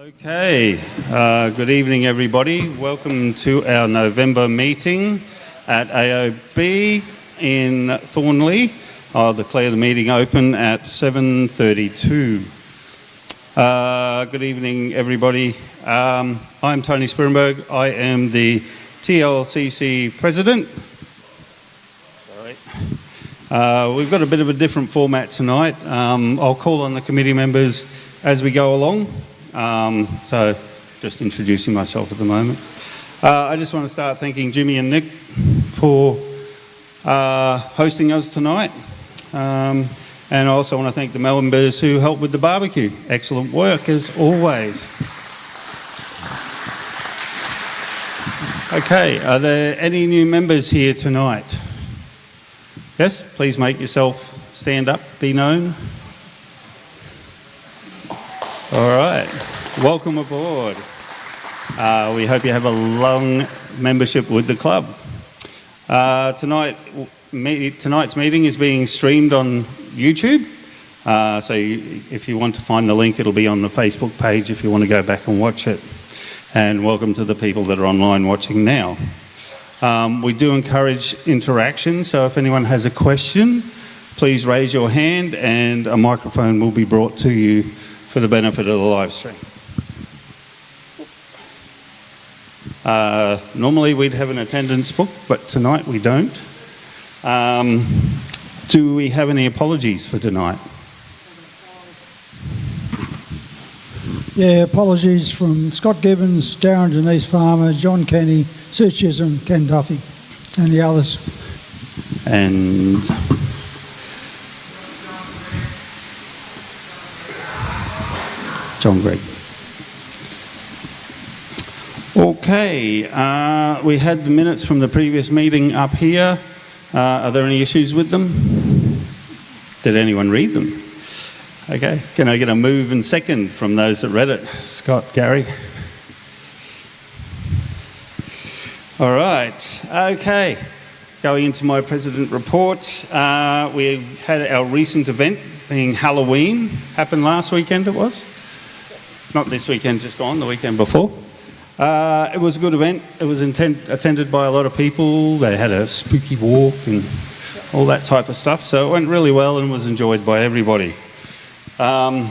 Okay, good evening everybody. Welcome to our November meeting at ARB in Thornleigh. I'll declare the meeting open at 7:32. Good evening everybody. I'm Tony Spirenberg. I am the TLCC President. Sorry. We've got a bit of a different format tonight. I'll call on the committee members as we go along. So just introducing myself at the moment. I just want to start thanking Jimmy and Nick for hosting us tonight. And I also want to thank the members who helped with the barbecue. Excellent work as always. Okay, are there any new members here tonight? Yes, please make yourself stand up, be known. All right, welcome aboard. We hope you have a long membership with the club. Tonight's meeting is being streamed on YouTube. So if you want to find the link, it'll be on the Facebook page if you want to go back and watch it. And welcome to the people that are online watching now. We do encourage interaction, so if anyone has a question, please raise your hand and a microphone will be brought to you for the benefit of the live stream. Normally we'd have an attendance book, but tonight we don't. Do we have any apologies for tonight? Yeah, apologies from Scott Gibbons, Darren Denise Farmer, John Kenny, Sue Chisholm, Ken Duffy, and the others. And John Gregg. Okay, we had the minutes from the previous meeting up here. Are there any issues with them? Did anyone read them? Okay, can I get a move and second from those that read it? Scott, Gary. All right, okay. Going into my President report, we had our recent event being Halloween. Happened last weekend it was? Not this weekend, just gone, the weekend before. It was a good event. It was attended by a lot of people. They had a spooky walk and all that type of stuff. So it went really well and was enjoyed by everybody. The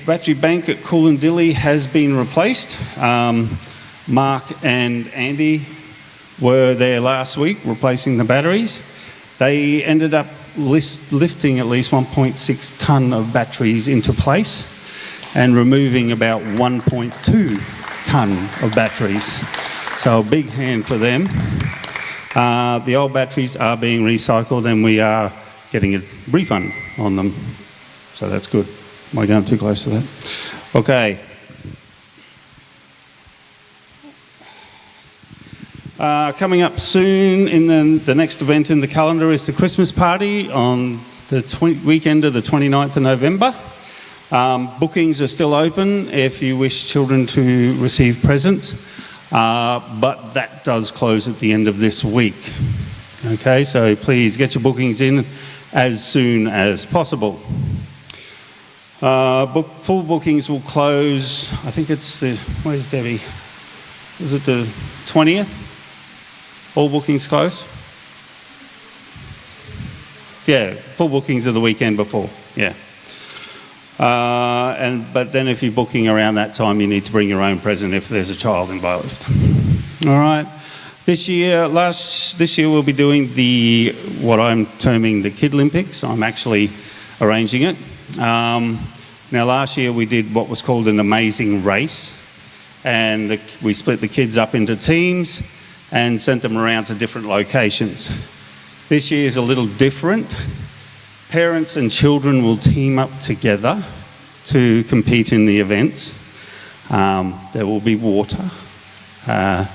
battery bank at Coolandill has been replaced. Mark and Andy were there last week replacing the batteries. They ended up lifting at least 1.6 tonne of batteries into place and removing about 1.2 tonne of batteries. So a big hand for them. The old batteries are being recycled and we are getting a refund on them. So that's good. Am I going too close to that? Okay. Coming up soon in the next event in the calendar is the Christmas party on the weekend of the 29th of November. Bookings are still open if you wish children to receive presents, but that does close at the end of this week. Okay, so please get your bookings in as soon as possible. Full bookings will close, I think it's where's Debbie? Is it the 20th? All bookings close? Yeah, full bookings are the weekend before, yeah. But then if you're booking around that time, you need to bring your own present if there's a child involved. All right. This year we'll be doing what I'm terming the Kid Olympics. I'm actually arranging it. Now last year we did what was called an amazing race, and we split the kids up into teams and sent them around to different locations. This year is a little different. Parents and children will team up together to compete in the events. There will be water. We'll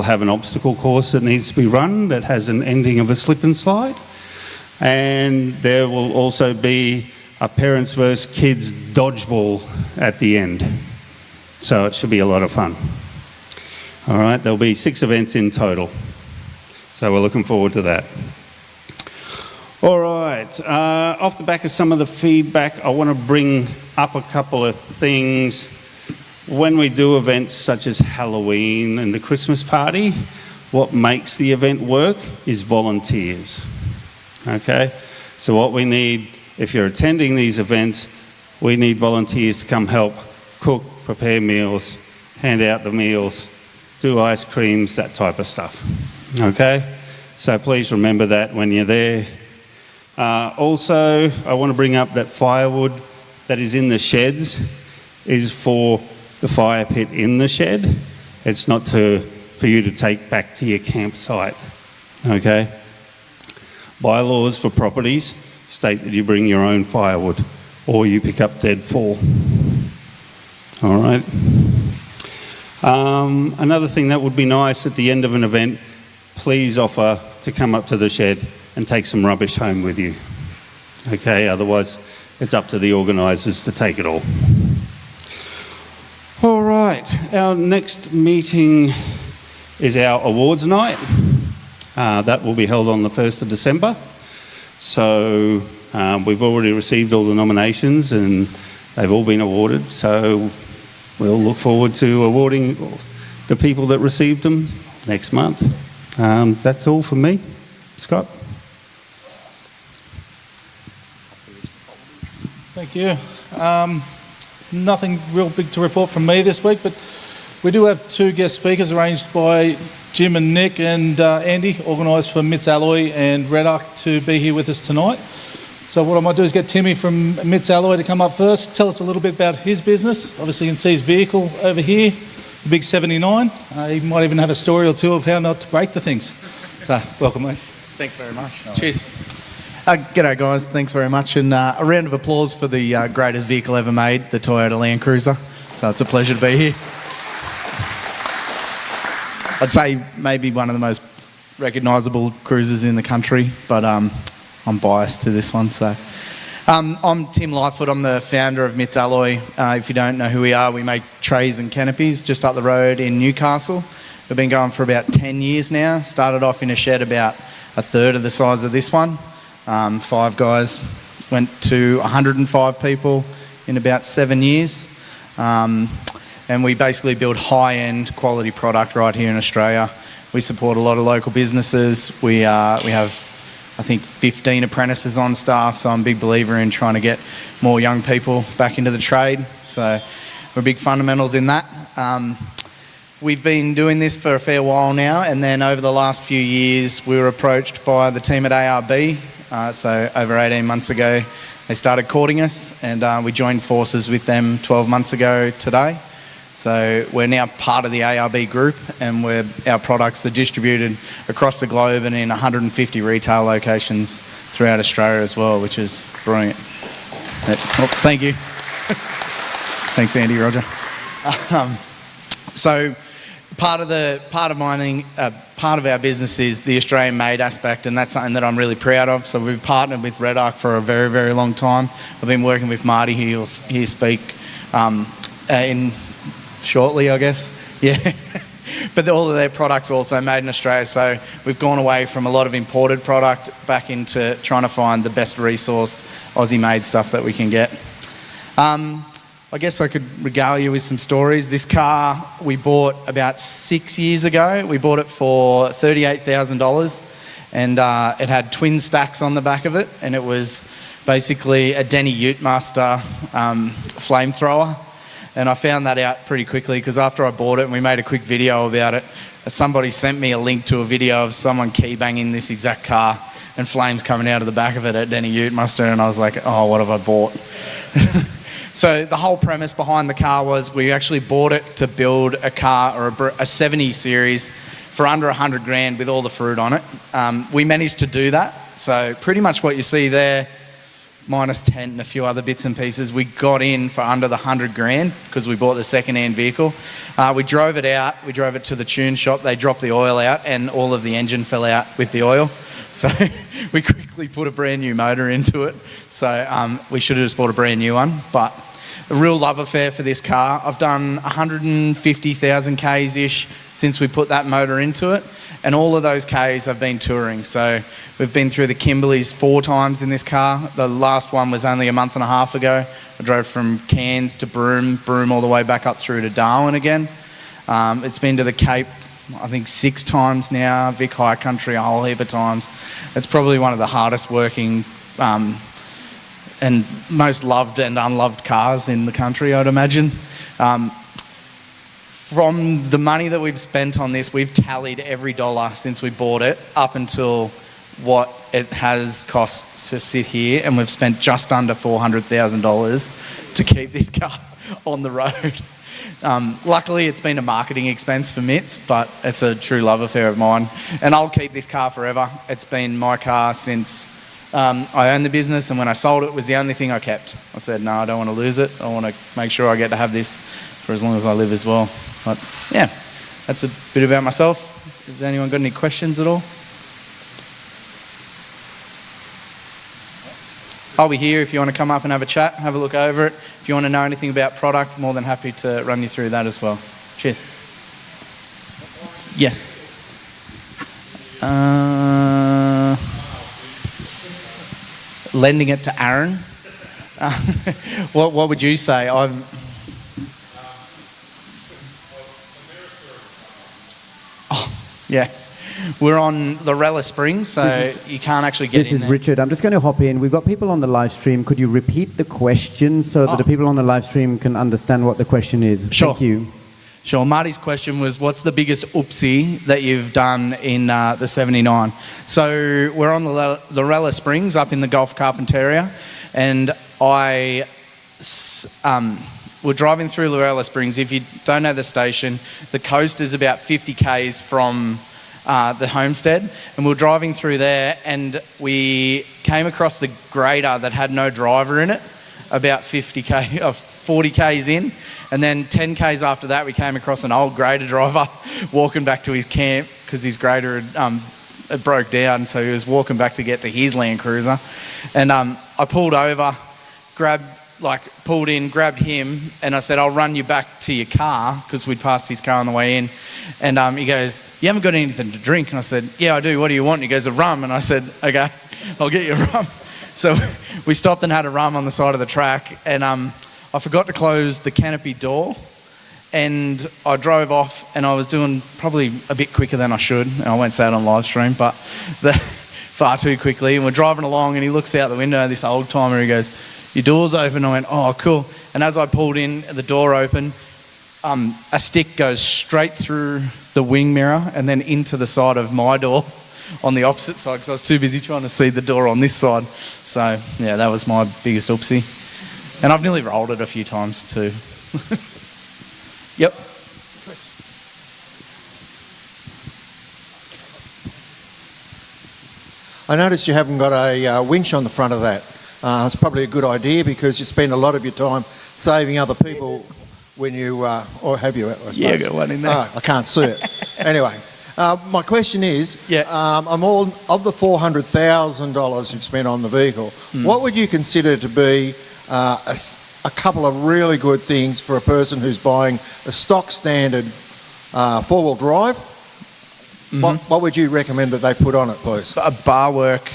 have an obstacle course that needs to be run that has an ending of a slip and slide. And there will also be a parents versus kids dodgeball at the end. So it should be a lot of fun. All right, there'll be 6 events in total. So we're looking forward to that. All right. right, off the back of some of the feedback, I want to bring up a couple of things. When we do events such as Halloween and the Christmas party, what makes the event work is volunteers. Okay? So what we need, if you're attending these events, we need volunteers to come help cook, prepare meals, hand out the meals, do ice creams, that type of stuff. Okay? So please remember that when you're there. Also, I want to bring up that firewood that is in the sheds is for the fire pit in the shed. It's not for you to take back to your campsite. Okay? Bylaws for properties state that you bring your own firewood or you pick up dead fall. All right? Another thing that would be nice at the end of an event, please offer to come up to the shed and take some rubbish home with you. Okay, otherwise it's up to the organisers to take it all. All right, our next meeting is our awards night. That will be held on the 1st of December. So we've already received all the nominations and they've all been awarded. So we'll look forward to awarding the people that received them next month. That's all from me. Scott? Thank you. Nothing real big to report from me this week, but we do have 2 guest speakers arranged by Jim and Nick and Andy, organised for MITS Alloy and REDARC to be here with us tonight. So what I might do is get Timmy from MITS Alloy to come up first, tell us a little bit about his business. Obviously you can see his vehicle over here, the big 79. He might even have a story or two of how not to break the things. So welcome, mate. Thanks very much. Cheers. G'day guys, thanks very much, and a round of applause for the greatest vehicle ever made, the Toyota Land Cruiser. So it's a pleasure to be here. I'd say maybe one of the most recognisable cruisers in the country, but I'm biased to this one. So I'm Tim Lightfoot, I'm the founder of MITS Alloy. If you don't know who we are, we make trays and canopies just up the road in Newcastle. We've been going for about 10 years now. Started off in a shed about a third of the size of this one. 5 guys, went to 105 people in about 7 years. And we basically build high-end quality product right here in Australia. We support a lot of local businesses. We have, I think, 15 apprentices on staff, so I'm a big believer in trying to get more young people back into the trade. So we're big fundamentals in that. We've been doing this for a fair while now, and then over the last few years we were approached by the team at ARB. So over 18 months ago they started courting us, and we joined forces with them 12 months ago today. So we're now part of the ARB group, and our products are distributed across the globe and in 150 retail locations throughout Australia as well, which is brilliant. Thank you. Thanks, Andy, Roger. So part of our business is the Australian-made aspect, and that's something that I'm really proud of. So we've partnered with REDARC for a very, very long time. I've been working with Marty, who you'll hear speak in shortly, I guess. Yeah. But all of their products are also made in Australia, so we've gone away from a lot of imported product back into trying to find the best resourced Aussie-made stuff that we can get. I guess I could regale you with some stories. This car we bought about 6 years ago. We bought it for $38,000, and it had twin stacks on the back of it, and it was basically a Denny Utemaster flamethrower. And I found that out pretty quickly, because after I bought it and we made a quick video about it, somebody sent me a link to a video of someone key banging this exact car and flames coming out of the back of it at Denny Utemaster, and I was like, oh, what have I bought? So the whole premise behind the car was we actually bought it to build a car, or a 70 series, for under 100 grand with all the fruit on it. We managed to do that. So pretty much what you see there, minus tent and a few other bits and pieces, we got in for under the 100 grand because we bought the second-hand vehicle. We drove it out. We drove it to the tune shop. They dropped the oil out, and all of the engine fell out with the oil. So we quickly put a brand new motor into it. So we should have just bought a brand new one. But a real love affair for this car. I've done 150,000 Ks-ish since we put that motor into it, and all of those Ks have been touring. So we've been through the Kimberleys 4 times in this car. The last one was only a month and a half ago. I drove from Cairns to Broome all the way back up through to Darwin again. It's been to the Cape, I think 6 times now, Vic High Country a whole heap of times. It's probably one of the hardest working and most loved and unloved cars in the country, I'd imagine. From the money that we've spent on this, we've tallied every dollar since we bought it up until what it has cost to sit here, and we've spent just under $400,000 to keep this car on the road. Luckily, it's been a marketing expense for Mitts, but it's a true love affair of mine. And I'll keep this car forever. It's been my car since I owned the business, and when I sold it was the only thing I kept. I said, no, I don't want to lose it. I want to make sure I get to have this for as long as I live as well. But yeah, that's a bit about myself. Has anyone got any questions at all? I'll be here if you want to come up and have a chat, have a look over it. If you want to know anything about product, more than happy to run you through that as well. Cheers. Yes. Lending it to Aaron. What would you say? Yeah. We're on Lorella Springs, so you can't actually get in there. This is Richard. I'm just going to hop in. We've got people on the live stream. Could you repeat the question so that the people on the live stream can understand what the question is? Sure. Thank you. Sure. Marty's question was, what's the biggest oopsie that you've done in the 79? So we're on Lorella Springs up in the Gulf Carpentaria, and we're driving through Lorella Springs. If you don't know the station, the coast is about 50 Ks from the homestead, and we were driving through there, and we came across the grader that had no driver in it about 40 Ks in, and then 10 Ks after that we came across an old grader driver walking back to his camp because his grader it broke down, so he was walking back to get to his Land Cruiser, and I pulled over, pulled in, grabbed him, and I said, I'll run you back to your car, because we'd passed his car on the way in. And he goes, you haven't got anything to drink? And I said, yeah, I do. What do you want? And he goes, a rum. And I said, okay, I'll get you a rum. So we stopped and had a rum on the side of the track, and I forgot to close the canopy door, and I drove off, and I was doing probably a bit quicker than I should. I won't say it on live stream, but far too quickly. And we're driving along, and he looks out the window, this old timer, he goes, your door's open. I went, oh, cool. And as I pulled in, the door open, a stick goes straight through the wing mirror and then into the side of my door on the opposite side, because I was too busy trying to see the door on this side. So, yeah, that was my biggest oopsie. And I've nearly rolled it a few times too. Yep. Chris. I noticed you haven't got a winch on the front of that. It's probably a good idea because you spend a lot of your time saving other people when you, or have you, I suppose? Yeah, got one in there. Oh, I can't see it. Anyway, my question is, I'm all of the $400,000 you've spent on the vehicle, what would you consider to be a couple of really good things for a person who's buying a stock standard four-wheel drive? What would you recommend that they put on it, please? A bar work.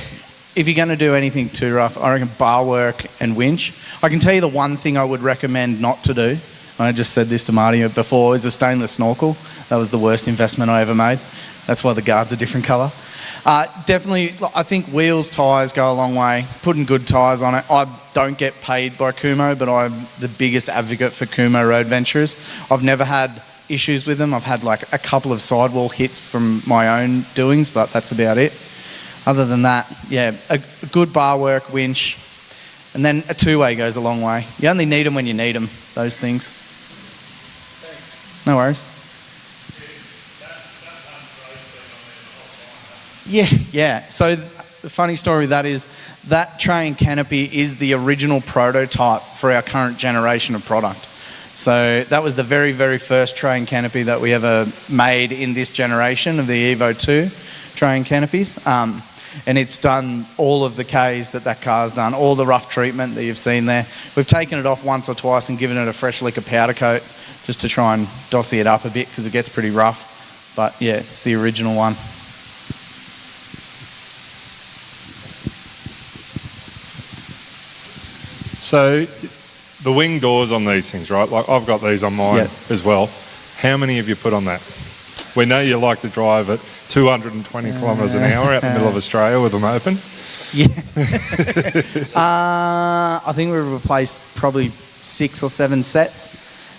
If you're going to do anything too rough, I reckon bar work and winch. I can tell you the one thing I would recommend not to do, I just said this to Marty before, is a stainless snorkel. That was the worst investment I ever made. That's why the guard's a different colour. Definitely, I think wheels, tyres go a long way. Putting good tyres on it. I don't get paid by Kumo, but I'm the biggest advocate for Kumo road venturers. I've never had issues with them. I've had like a couple of sidewall hits from my own doings, but that's about it. Other than that, yeah, a good bar work, winch, and then a two-way goes a long way. You only need them when you need them, those things. No worries. Yeah. So the funny story with that is that train canopy is the original prototype for our current generation of product. So that was the very, very first train canopy that we ever made in this generation of the Evo 2 train canopies. and it's done all of the Ks that car's done, all the rough treatment that you've seen there. We've taken it off once or twice and given it a fresh lick of powder coat just to try and dossy it up a bit because it gets pretty rough. But yeah, it's the original one. So the wing doors on these things, right? Like I've got these on mine as well. How many have you put on that? We know you like to drive at 220 kilometres an hour out in the middle of Australia with them open. Yeah. I think we've replaced probably 6 or 7 sets.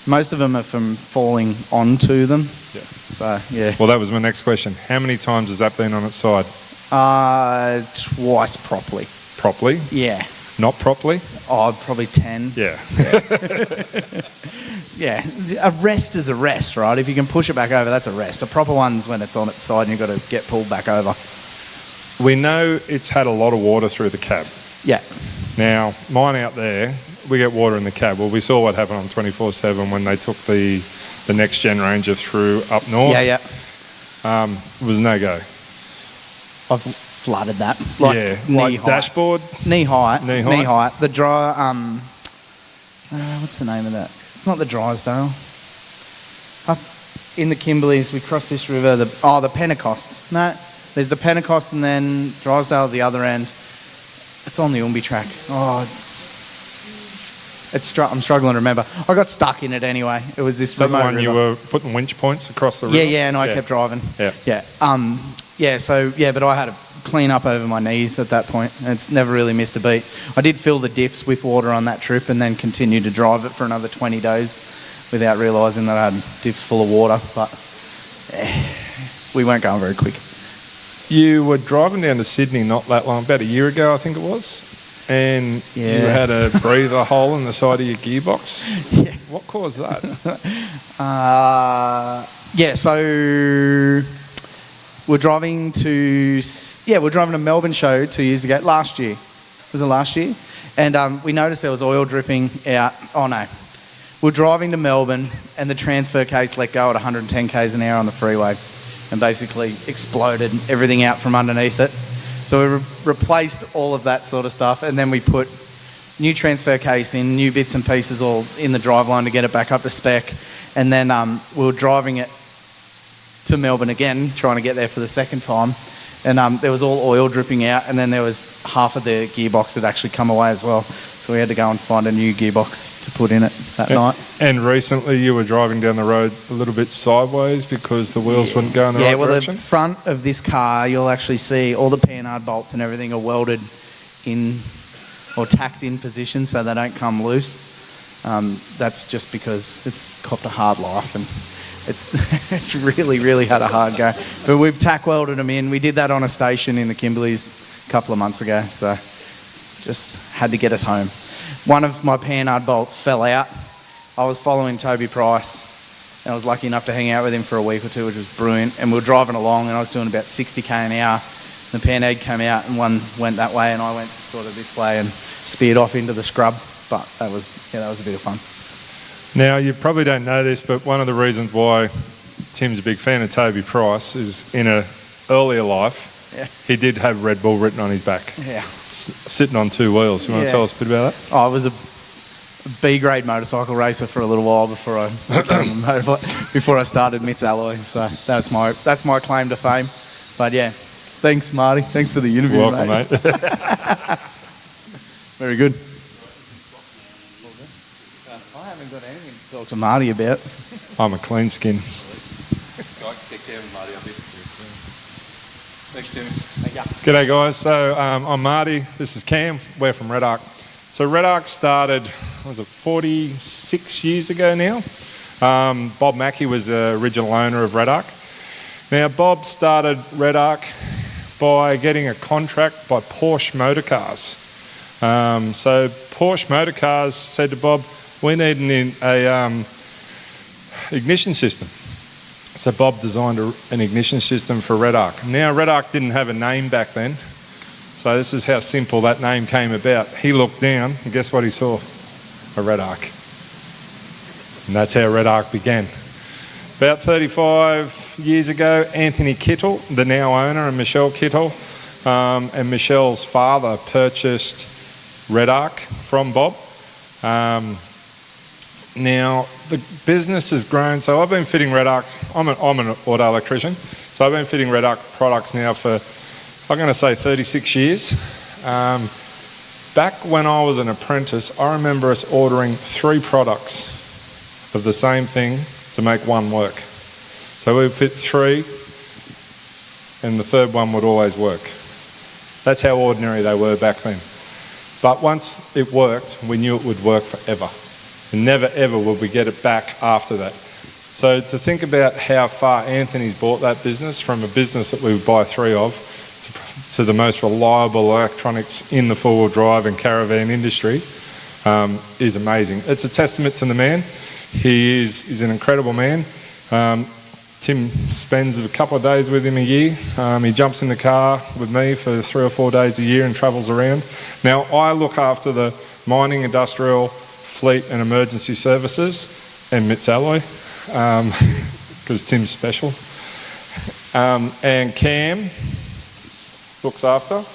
Most of them are from falling onto them. Yeah. So, yeah. Well, that was my next question. How many times has that been on its side? Twice properly. Properly? Yeah. Not properly? Oh, probably 10. Yeah. Yeah. A rest is a rest, right? If you can push it back over, that's a rest. A proper one's when it's on its side and you've got to get pulled back over. We know it's had a lot of water through the cab. Yeah. Now, mine out there, we get water in the cab. Well, we saw what happened on 24/7 when they took the next gen Ranger through up north. Yeah. It was no go. I've flooded that. Knee height. Dashboard. Knee height. Knee height. The dry. What's the name of that? It's not the Drysdale. Up in the Kimberleys, we cross this river. The Pentecost. No, there's the Pentecost, and then Drysdale's the other end. It's on the Umbi track. Oh, I'm struggling to remember. I got stuck in it anyway. It was this remote one river. you were putting winch points across the river? Yeah, and I kept driving. Yeah. But I had to clean up over my knees at that point. And it's never really missed a beat. I did fill the diffs with water on that trip and then continued to drive it for another 20 days without realising that I had diffs full of water. But we weren't going very quick. You were driving down to Sydney not that long, about a year ago, I think it was, and you had a breather hole in the side of your gearbox. Yeah. What caused that? So we're driving to Melbourne show 2 years ago. Last year. Was it last year? And we noticed there was oil dripping out. Oh, no. We're driving to Melbourne and the transfer case let go at 110 k's an hour on the freeway and basically exploded everything out from underneath it. So we replaced all of that sort of stuff, and then we put new transfer case in, new bits and pieces all in the driveline to get it back up to spec. And then we were driving it to Melbourne again, trying to get there for the second time. And there was all oil dripping out, and then there was half of the gearbox that actually come away as well. So we had to go and find a new gearbox to put in it that night. And recently you were driving down the road a little bit sideways because the wheels wouldn't go in the right direction? The front of this car, you'll actually see all the panhard bolts and everything are welded in or tacked in position so they don't come loose. That's just because it's copped a hard life and it's really, really had a hard go. But we've tack welded them in. We did that on a station in the Kimberleys a couple of months ago, so just had to get us home. One of my panhard bolts fell out. I was following Toby Price, and I was lucky enough to hang out with him for a week or two, which was brilliant. And we were driving along, and I was doing about 60 k an hour. The panhard came out, and one went that way, and I went sort of this way and speared off into the scrub. But that was a bit of fun. Now, you probably don't know this, but one of the reasons why Tim's a big fan of Toby Price is in an earlier life, he did have Red Bull written on his back. Yeah. Sitting on 2 wheels. You want to tell us a bit about that? I was a B-grade motorcycle racer for a little while before I started Mitts Alloy. So that's my claim to fame. But yeah, thanks, Marty. Thanks for the interview, welcome, mate. Very good. I haven't got anything to talk to Marty about. I'm a clean skin. Thanks, Tim. G'day, guys. So I'm Marty. This is Cam. We're from REDARC. So REDARC started, 46 years ago now. Bob Mackey was the original owner of REDARC. Now, Bob started REDARC by getting a contract by Porsche Motorcars. So Porsche Motorcars said to Bob, we need an ignition system. So Bob designed an ignition system for REDARC. Now, REDARC didn't have a name back then, so this is how simple that name came about. He looked down, and guess what he saw? A REDARC. And that's how REDARC began. About 35 years ago, Anthony Kittle, the now owner, and Michelle Kittle, and Michelle's father purchased REDARC from Bob. Now, the business has grown, so I've been fitting REDARCs. I'm an auto electrician, so I've been fitting REDARC products now for, I'm going to say 36 years. Back when I was an apprentice, I remember us ordering 3 products of the same thing to make one work. So we'd fit 3, and the third one would always work. That's how ordinary they were back then. But once it worked, we knew it would work forever. And never ever would we get it back after that. So to think about how far Anthony's brought that business from a business that we would buy 3 of to the most reliable electronics in the four-wheel drive and caravan industry is amazing. It's a testament to the man. He's an incredible man. Tim spends a couple of days with him a year. He jumps in the car with me for 3 or 4 days a year and travels around. Now, I look after the mining, industrial, fleet and emergency services and MITS Alloy, because Tim's special. And Cam looks after?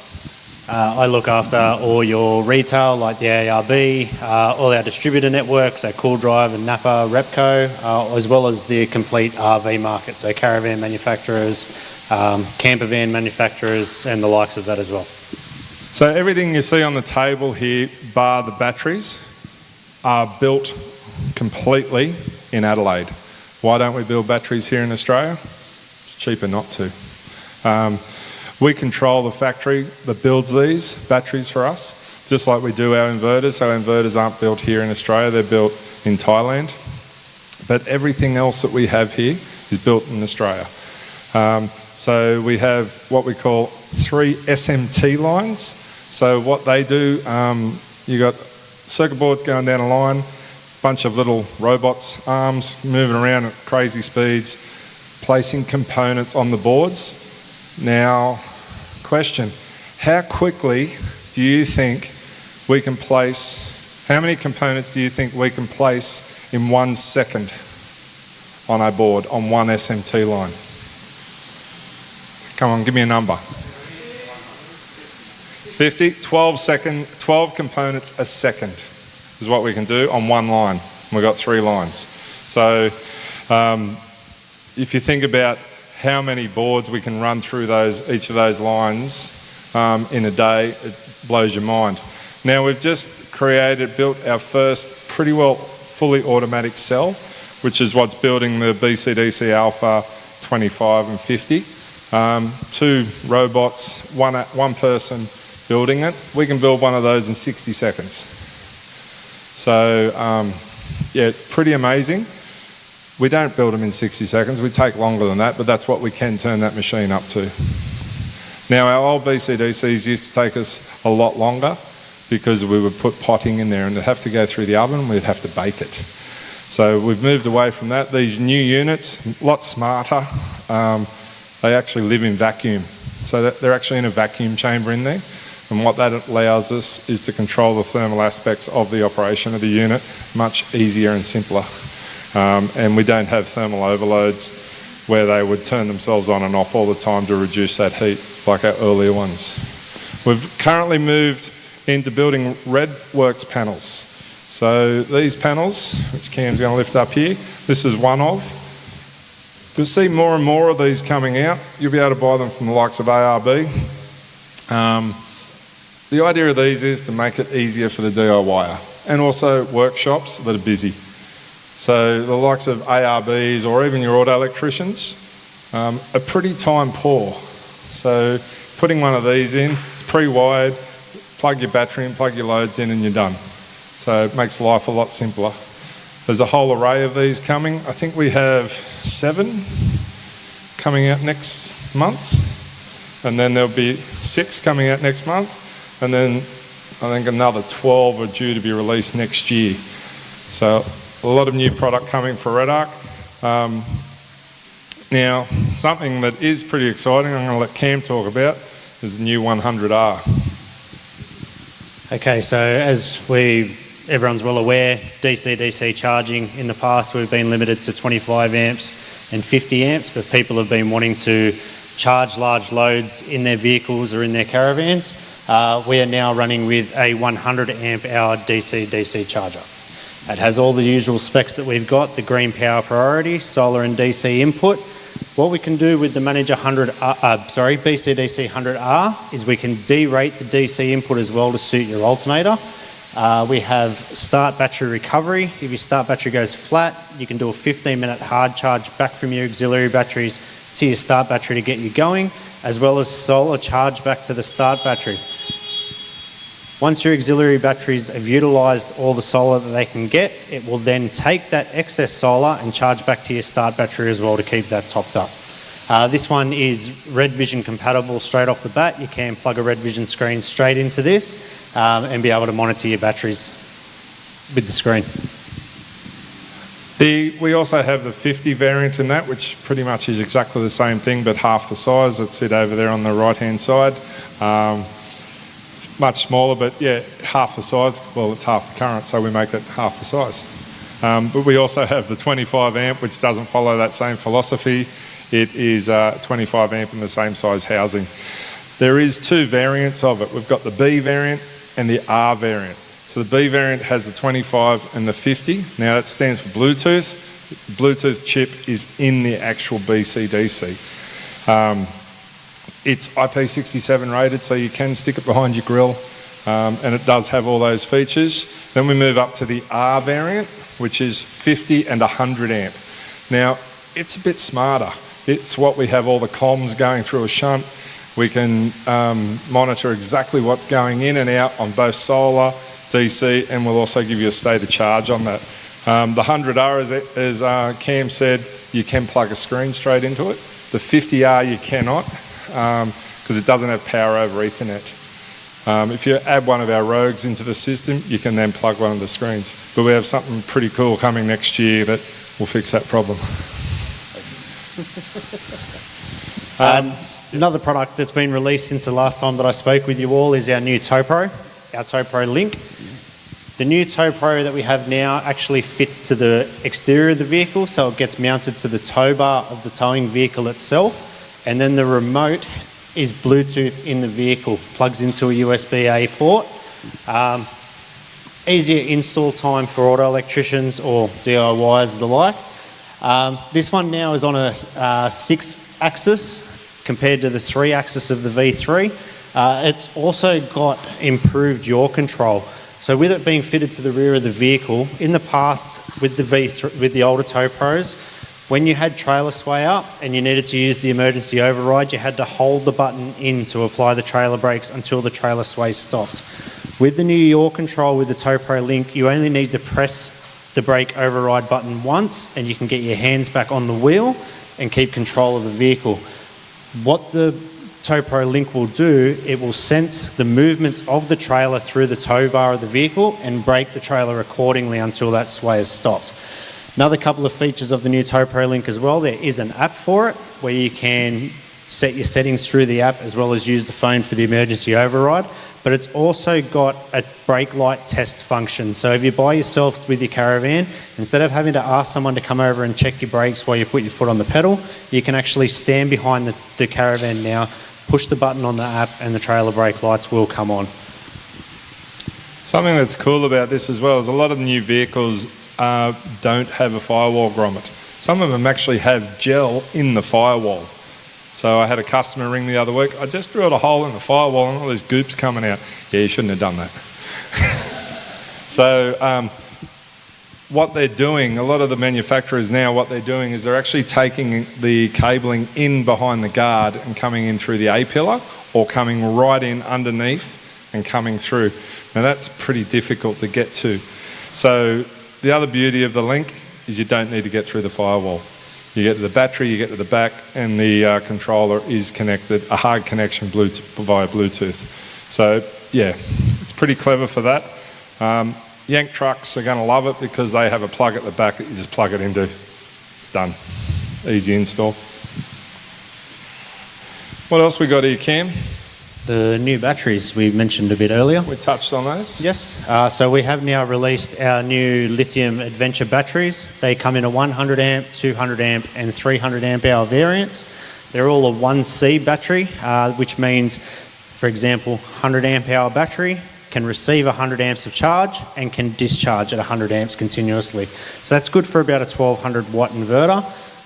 I look after all your retail, like the ARB, all our distributor networks, so Cool Drive and Napa, Repco, as well as the complete RV market, so caravan manufacturers, camper van manufacturers, and the likes of that as well. So everything you see on the table here, bar the batteries, are built completely in Adelaide. Why don't we build batteries here in Australia? It's cheaper not to. We control the factory that builds these batteries for us, just like we do our inverters. Our inverters aren't built here in Australia, they're built in Thailand. But everything else that we have here is built in Australia. So we have what we call 3 SMT lines. So what they do, you got circuit boards going down a line, bunch of little robots, arms moving around at crazy speeds, placing components on the boards. Now, question, how quickly do you think we can place, how many components do you think we can place in 1 second on our board on 1 SMT line? Come on, give me a number. 50, 12 components a second is what we can do on 1 line. We've got 3 lines. So if you think about how many boards we can run through each of those lines in a day, it blows your mind. Now we've just built our first pretty well fully automatic cell, which is what's building the BCDC Alpha 25 and 50. 2 robots, one person building it. We can build one of those in 60 seconds. So yeah, pretty amazing. We don't build them in 60 seconds, we take longer than that, but that's what we can turn that machine up to. Now our old BCDCs used to take us a lot longer because we would put potting in there and it'd have to go through the oven, we'd have to bake it. So we've moved away from that. These new units, a lot smarter, they actually live in vacuum. So they're actually in a vacuum chamber in there. And what that allows us is to control the thermal aspects of the operation of the unit much easier and simpler. And we don't have thermal overloads where they would turn themselves on and off all the time to reduce that heat like our earlier ones. We've currently moved into building REDWorks panels. So these panels, which Cam's going to lift up here, this is one of. You'll see more and more of these coming out. You'll be able to buy them from the likes of ARB. The idea of these is to make it easier for the DIYer and also workshops that are busy. So the likes of ARBs or even your auto electricians are pretty time poor. So putting one of these in, it's pre-wired, plug your battery in, plug your loads in and you're done. So it makes life a lot simpler. There's a whole array of these coming. I think we have 7 coming out next month, and then there'll be 6 coming out next month, and then I think another 12 are due to be released next year. So a lot of new product coming for REDARC. Now, something that is pretty exciting, I'm going to let Cam talk about, is the new 100R. Okay, so as everyone's well aware, DC-DC charging in the past we've been limited to 25 amps and 50 amps, but people have been wanting to charge large loads in their vehicles or in their caravans, we are now running with a 100 amp hour DC-DC charger. It has all the usual specs that we've got, the green power priority, solar and DC input. What we can do with the Manager BCDC 100R is we can derate the DC input as well to suit your alternator. We have start battery recovery. If your start battery goes flat, you can do a 15-minute hard charge back from your auxiliary batteries to your start battery to get you going, as well as solar charge back to the start battery. Once your auxiliary batteries have utilised all the solar that they can get, it will then take that excess solar and charge back to your start battery as well to keep that topped up. This one is Red Vision compatible straight off the bat. You can plug a Red Vision screen straight into this and be able to monitor your batteries with the screen. We also have the 50 variant in that, which pretty much is exactly the same thing but half the size. It's it over there on the right hand side. Much smaller, but yeah, half the size. Well, it's half the current, so we make it half the size. But we also have the 25 amp, which doesn't follow that same philosophy. It is 25 amp in the same size housing. There is two variants of it. We've got the B variant and the R variant. So the B variant has the 25 and the 50. Now that stands for Bluetooth. The Bluetooth chip is in the actual BCDC. It's IP67 rated, so you can stick it behind your grill, and it does have all those features. Then we move up to the R variant, which is 50 and 100 amp. Now, it's a bit smarter. It's what we have all the comms going through a shunt. We can monitor exactly what's going in and out on both solar, DC, and we'll also give you a state of charge on that. The 100R, as Cam said, you can plug a screen straight into it. The 50R you cannot, because it doesn't have power over Ethernet. If you add one of our Rogues into the system, you can then plug one of the screens. But we have something pretty cool coming next year that will fix that problem. Another product that's been released since the last time that I spoke with you all is our new TowPro, our TowPro Link. The new TowPro that we have now actually fits to the exterior of the vehicle, so it gets mounted to the tow bar of the towing vehicle itself. And then the remote is Bluetooth in the vehicle, plugs into a USB-A port. Easier install time for auto electricians or DIYers the like. This one now is on a 6-axis compared to the 3-axis of the V3. It's also got improved yaw control. So with it being fitted to the rear of the vehicle, in the past with the V3, with the older TowPros, when you had trailer sway up and you needed to use the emergency override, you had to hold the button in to apply the trailer brakes until the trailer sway stopped. With the new yaw control with the TowPro Link, you only need to press the brake override button once and you can get your hands back on the wheel and keep control of the vehicle. What the TowPro Link will do, it will sense the movements of the trailer through the tow bar of the vehicle and brake the trailer accordingly until that sway is stopped. Another couple of features of the new TowPro Link as well, there is an app for it where you can set your settings through the app as well as use the phone for the emergency override, but it's also got a brake light test function. So if you're by yourself with your caravan, instead of having to ask someone to come over and check your brakes while you put your foot on the pedal, you can actually stand behind the caravan now, push the button on the app and the trailer brake lights will come on. Something that's cool about this as well is a lot of the new vehicles don't have a firewall grommet. Some of them actually have gel in the firewall. So I had a customer ring the other week, I just drilled a hole in the firewall and all these goops coming out. Yeah, you shouldn't have done that. So what they're doing, a lot of the manufacturers now, what they're doing is they're actually taking the cabling in behind the guard and coming in through the A-pillar or coming right in underneath and coming through. Now that's pretty difficult to get to. So the other beauty of the Link is you don't need to get through the firewall. You get to the battery, you get to the back, and the controller is connected, a hard connection via Bluetooth. So yeah, it's pretty clever for that. Yank trucks are going to love it because they have a plug at the back that you just plug it into. It's done. Easy install. What else we got here, Cam? The new batteries we mentioned a bit earlier. We touched on those. Yes. So we have now released our new lithium adventure batteries. They come in a 100 amp, 200 amp and 300 amp hour variants. They're all a 1C battery, which means, for example, 100 amp hour battery can receive 100 amps of charge and can discharge at 100 amps continuously. So that's good for about a 1200 watt inverter.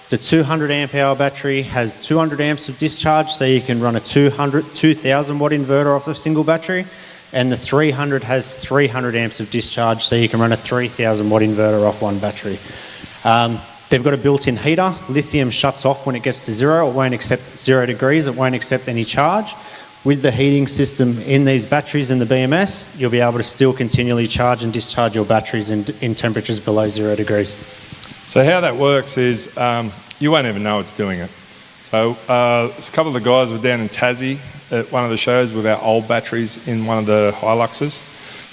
The 200 amp hour battery has 200 amps of discharge, so you can run a 2000 watt inverter off a single battery. And the 300 has 300 amps of discharge, so you can run a 3000 watt inverter off one battery. They've got a built-in heater. Lithium shuts off when it gets to zero. It won't accept 0 degrees. It won't accept any charge. With the heating system in these batteries in the BMS, you'll be able to still continually charge and discharge your batteries in temperatures below 0 degrees. So how that works is you won't even know it's doing it. So a couple of the guys were down in Tassie at one of the shows with our old batteries in one of the Hiluxes.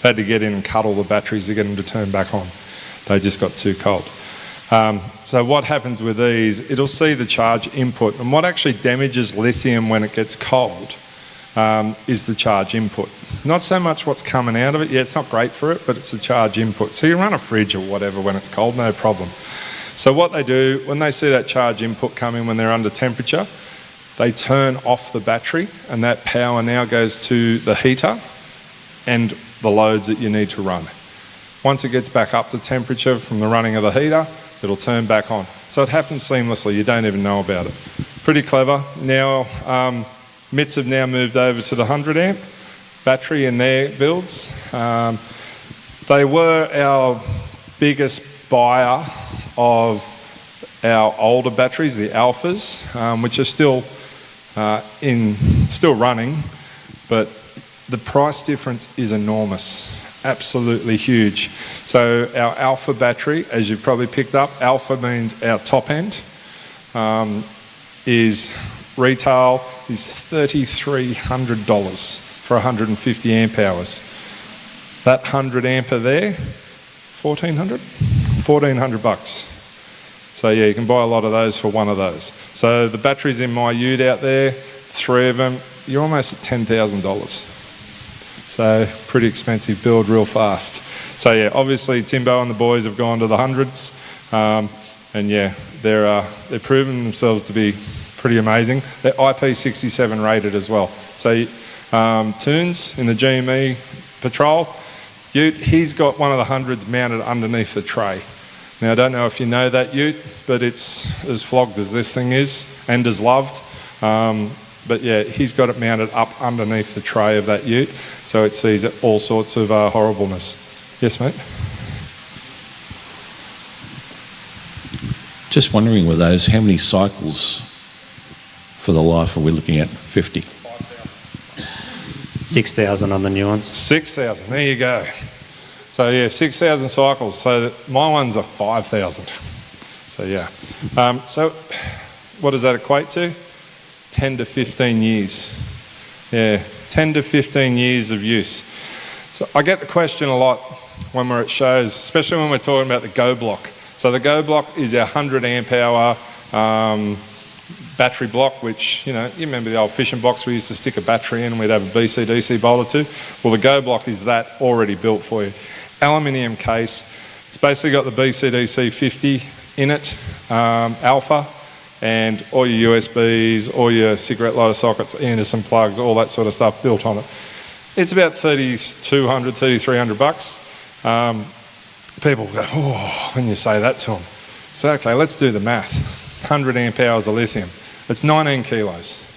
They had to get in and cut all the batteries to get them to turn back on. They just got too cold. So what happens with these, it'll see the charge input, and what actually damages lithium when it gets cold is the charge input. Not so much what's coming out of it. Yeah, it's not great for it, but it's the charge input. So you run a fridge or whatever when it's cold, no problem. So what they do, when they see that charge input coming when they're under temperature, they turn off the battery, and that power now goes to the heater and the loads that you need to run. Once it gets back up to temperature from the running of the heater, it'll turn back on. So it happens seamlessly, you don't even know about it. Pretty clever. Now, MITs have now moved over to the 100 amp battery in their builds. They were our biggest buyer of our older batteries, the Alphas, which are still running, but the price difference is enormous, absolutely huge. So our Alpha battery, as you've probably picked up, Alpha means our top end, is retail is $3,300 for 150 amp hours. That 100 ampere there, $1,400 So yeah, you can buy a lot of those for one of those. So the batteries in my ute out there, 3 of them, you're almost at $10,000. So pretty expensive build real fast. So yeah, obviously Timbo and the boys have gone to the hundreds, and yeah, they're proving themselves to be pretty amazing. They're IP67 rated as well. So Toons in the GME Patrol, ute, he's got one of the hundreds mounted underneath the tray. Now I don't know if you know that ute, but it's as flogged as this thing is and as loved. But yeah, he's got it mounted up underneath the tray of that ute, so it sees all sorts of horribleness. Yes, mate? Just wondering with those, how many cycles for the life are we looking at? 50? 6,000 on the new ones. 6,000, there you go. So yeah, 6,000 cycles. So my ones are 5,000. So yeah. So what does that equate to? 10 to 15 years. Yeah, 10 to 15 years of use. So I get the question a lot when we're at shows, especially when we're talking about the Go Block. So the Go Block is our 100 amp hour battery block, which, you know, you remember the old fishing box we used to stick a battery in and we'd have a BC-DC bolter to? Well, the Go Block is that already built for you. Aluminium case. It's basically got the BC-DC 50 in it, alpha, and all your USBs, all your cigarette lighter sockets, Anderson plugs, all that sort of stuff built on it. It's about $3,200, $3,300. People go, oh, when you say that to them. So, okay, let's do the math. 100 amp hours of lithium. It's 19 kilos.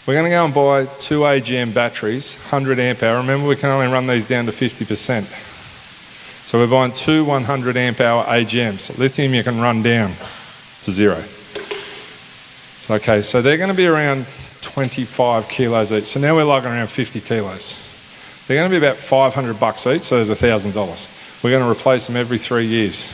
We're going to go and buy 2 AGM batteries, 100 amp hour. Remember, we can only run these down to 50%. So we're buying 2 100 amp hour AGMs. Lithium you can run down to 0. So, okay, so they're going to be around 25 kilos each. So now we're lugging around 50 kilos. They're going to be about $500 each, so there's $1,000. We're going to replace them every 3 years.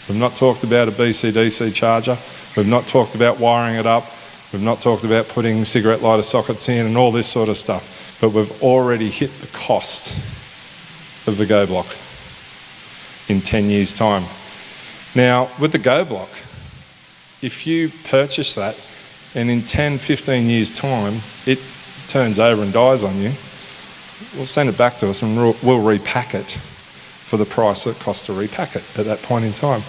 We've not talked about a BC-DC charger. We've not talked about wiring it up. We've not talked about putting cigarette lighter sockets in and all this sort of stuff. But we've already hit the cost of the Go Block in 10 years' time. Now, with the Go Block, if you purchase that and in 10, 15 years' time, it turns over and dies on you, we'll send it back to us and we'll repack it for the price it costs to repack it at that point in time.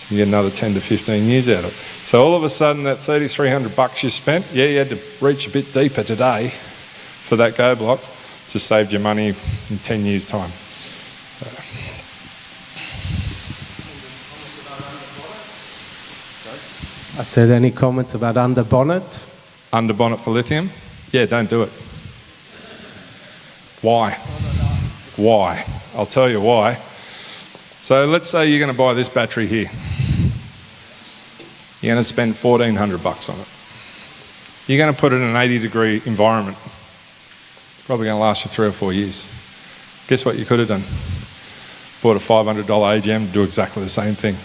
So you get another 10 to 15 years out of it. So all of a sudden that $3,300 you spent, yeah, you had to reach a bit deeper today for that go block to save your money in 10 years' time. I said, any comments about under bonnet? Under bonnet for lithium? Yeah, don't do it. Why? Why? I'll tell you why. So let's say you're going to buy this battery here. You're going to spend $1,400 on it. You're going to put it in an 80-degree environment. Probably going to last you 3 or 4 years. Guess what you could have done? Bought a $500 AGM to do exactly the same thing.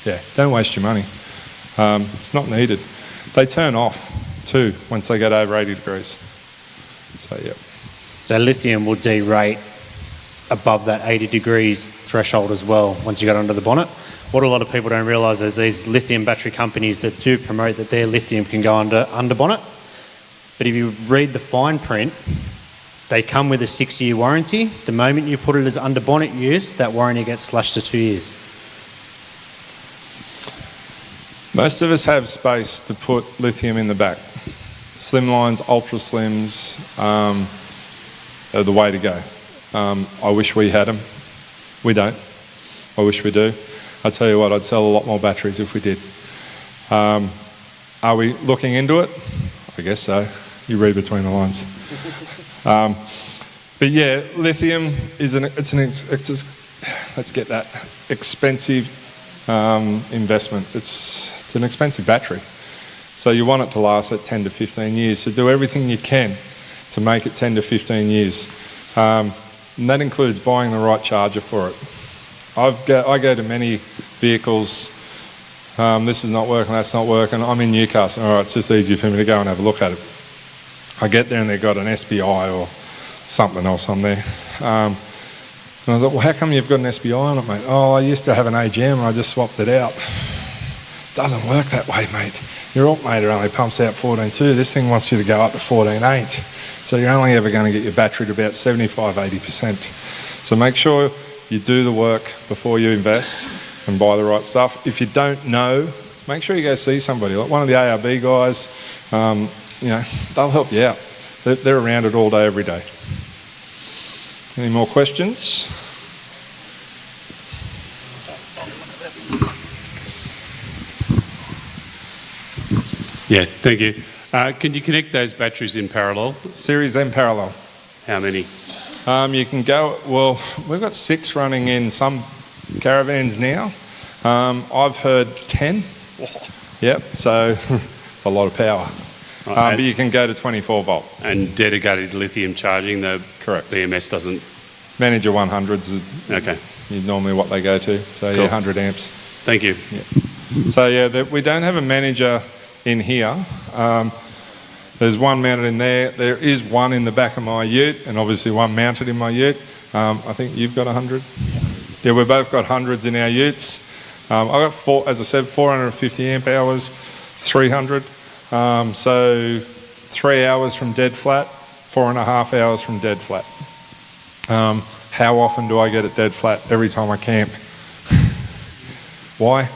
Yeah, don't waste your money. It's not needed. They turn off too once they get over 80 degrees. So, yeah. So lithium will derate above that 80 degrees threshold as well once you get under the bonnet. What a lot of people don't realise is these lithium battery companies that do promote that their lithium can go under bonnet. But if you read the fine print, they come with a 6-year warranty. The moment you put it as under bonnet use, that warranty gets slashed to 2 years. Most of us have space to put lithium in the back. Slimlines, ultra slims are the way to go. I wish we had them. We don't. I wish we do. I tell you what, I'd sell a lot more batteries if we did. Are we looking into it? I guess so. You read between the lines. But yeah, lithium is let's get that expensive investment. It's an expensive battery. So you want it to last at 10 to 15 years. So do everything you can to make it 10 to 15 years. And that includes buying the right charger for it. I go to many vehicles, this is not working, that's not working. I'm in Newcastle, all right, it's just easier for me to go and have a look at it. I get there and they've got an SBI or something else on there. And I was like, well, how come you've got an SBI on it, mate? Oh, I used to have an AGM and I just swapped it out. Doesn't work that way, mate. Your alternator only pumps out 14.2. This thing wants you to go up to 14.8. So you're only ever going to get your battery to about 75-80%. So make sure you do the work before you invest and buy the right stuff. If you don't know, make sure you go see somebody. Like one of the ARB guys, they'll help you out. They're around it all day, every day. Any more questions? Yeah, thank you. Can you connect those batteries in parallel? Series M parallel. How many? You can go, well, we've got 6 running in some caravans now. I've heard 10. Yep, so it's a lot of power. Right, but you can go to 24 volt. And dedicated lithium charging, the Correct. BMS doesn't... Manager 100s Okay. is normally what they go to, so Cool. yeah, 100 amps. Thank you. Yeah. So yeah, we don't have a manager in here. There's one mounted in there. There is one in the back of my ute, and obviously one mounted in my ute. I think you've got 100. Yeah, we've both got hundreds in our utes. I've got 450 amp hours, 300. So 3 hours from dead flat, 4.5 hours from dead flat. How often do I get it dead flat? Every time I camp. Why?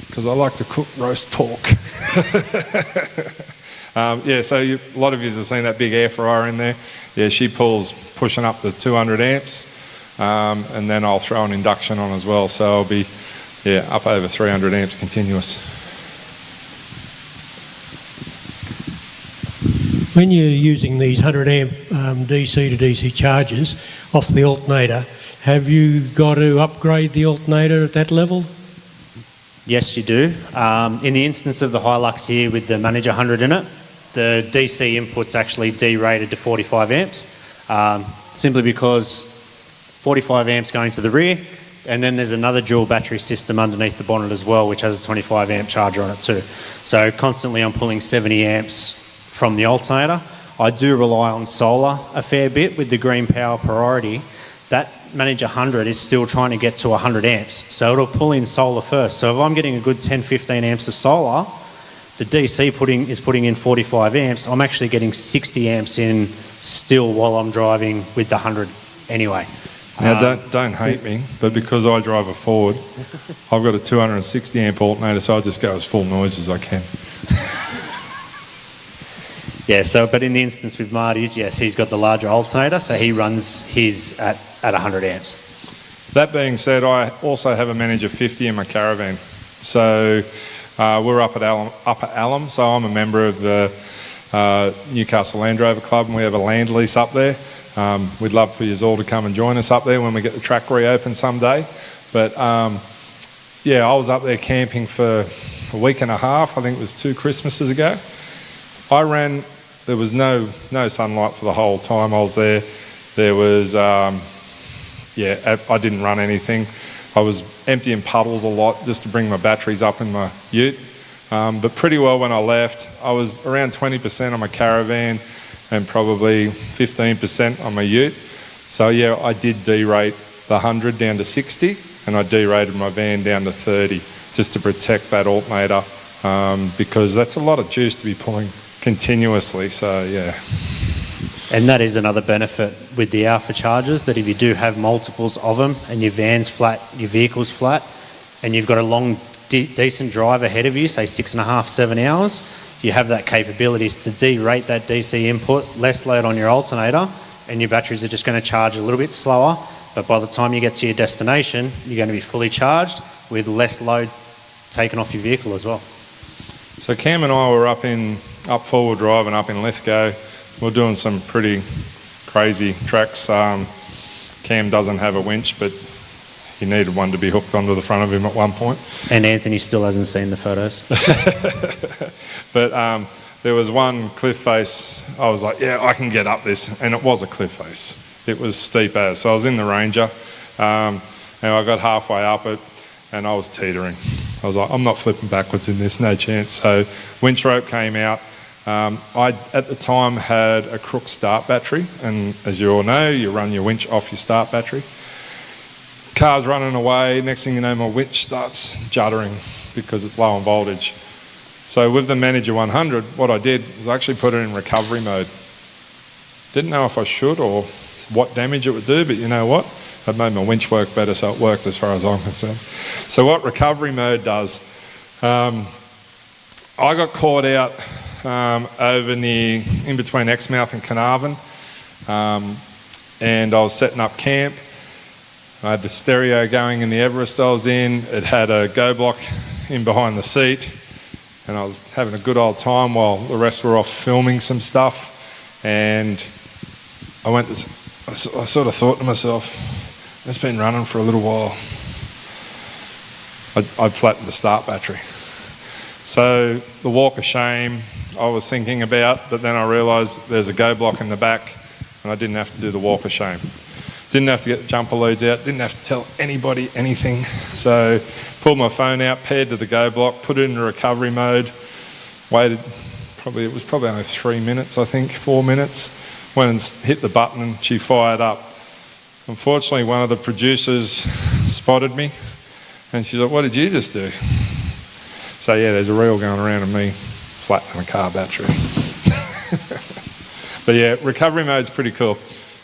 Because I like to cook roast pork. So a lot of you have seen that big air fryer in there. Yeah, she pulls pushing up to 200 amps, and then I'll throw an induction on as well. So I'll be, up over 300 amps continuous. When you're using these 100 amp DC to DC chargers off the alternator, have you got to upgrade the alternator at that level? Yes, you do. In the instance of the Hilux here with the Manager 100 in it, the DC input's actually derated to 45 amps, simply because 45 amps going to the rear, and then there's another dual battery system underneath the bonnet as well, which has a 25 amp charger on it too. So constantly I'm pulling 70 amps from the alternator. I do rely on solar a fair bit with the green power priority. That Manager 100 is still trying to get to 100 amps, so it'll pull in solar first. So if I'm getting a good 10-15 amps of solar, the DC is putting in 45 amps, I'm actually getting 60 amps in still while I'm driving with the 100 anyway. Now, don't hate me, but because I drive a Ford, I've got a 260 amp alternator, so I just go as full noise as I can. Yeah, so, but in the instance with Marty's, yes, he's got the larger alternator, so he runs his at 100 amps. That being said, I also have a Manager 50 in my caravan. So we're up at Upper Alum, so I'm a member of the Newcastle Land Rover Club, and we have a land lease up there. We'd love for you all to come and join us up there when we get the track reopened someday. But yeah, I was up there camping for a week and a half. I think it was 2 Christmases ago. There was no sunlight for the whole time I was there. There was, I didn't run anything. I was emptying puddles a lot just to bring my batteries up in my ute. But pretty well when I left, I was around 20% on my caravan and probably 15% on my ute. So yeah, I did derate the 100 down to 60, and I derated my van down to 30 just to protect that alternator, because that's a lot of juice to be pulling continuously, so yeah. And that is another benefit with the alpha chargers, that if you do have multiples of them and your van's flat, your vehicle's flat, and you've got a long, decent drive ahead of you, say 6.5, 7 hours, you have that capabilities to derate that DC input, less load on your alternator, and your batteries are just going to charge a little bit slower, but by the time you get to your destination, you're going to be fully charged with less load taken off your vehicle as well. So Cam and I were up four-wheel drive and up in Lithgow. We're doing some pretty crazy tracks. Cam doesn't have a winch, but he needed one to be hooked onto the front of him at one point. And Anthony still hasn't seen the photos. But there was one cliff face. I was like, yeah, I can get up this. And it was a cliff face. It was steep as. So I was in the Ranger, and I got halfway up it, and I was teetering. I was like, I'm not flipping backwards in this, no chance. So winch rope came out. I, at the time, had a Crook start battery, and as you all know, you run your winch off your start battery. Car's running away, next thing you know, my winch starts juddering because it's low on voltage. So with the Manager 100, what I did was I actually put it in recovery mode. Didn't know if I should or what damage it would do, but you know what? It made my winch work better, so it worked as far as I'm concerned. So what recovery mode does, I got caught out over in between Exmouth and Carnarvon, and I was setting up camp. I had the stereo going in the Everest I was in. It had a go block in behind the seat, and I was having a good old time while the rest were off filming some stuff. And I sort of thought to myself, it's been running for a little while. I'd flattened the start battery. So the walk of shame I was thinking about, but then I realised there's a go block in the back, and I didn't have to do the walk of shame. Didn't have to get the jumper leads out, didn't have to tell anybody anything. So pulled my phone out, paired to the go block, put it into recovery mode, waited, it was probably only 3 minutes, I think, 4 minutes, went and hit the button and she fired up. Unfortunately, one of the producers spotted me and she's like, what did you just do? So yeah, there's a reel going around of me flattening a car battery. But yeah, recovery mode's pretty cool.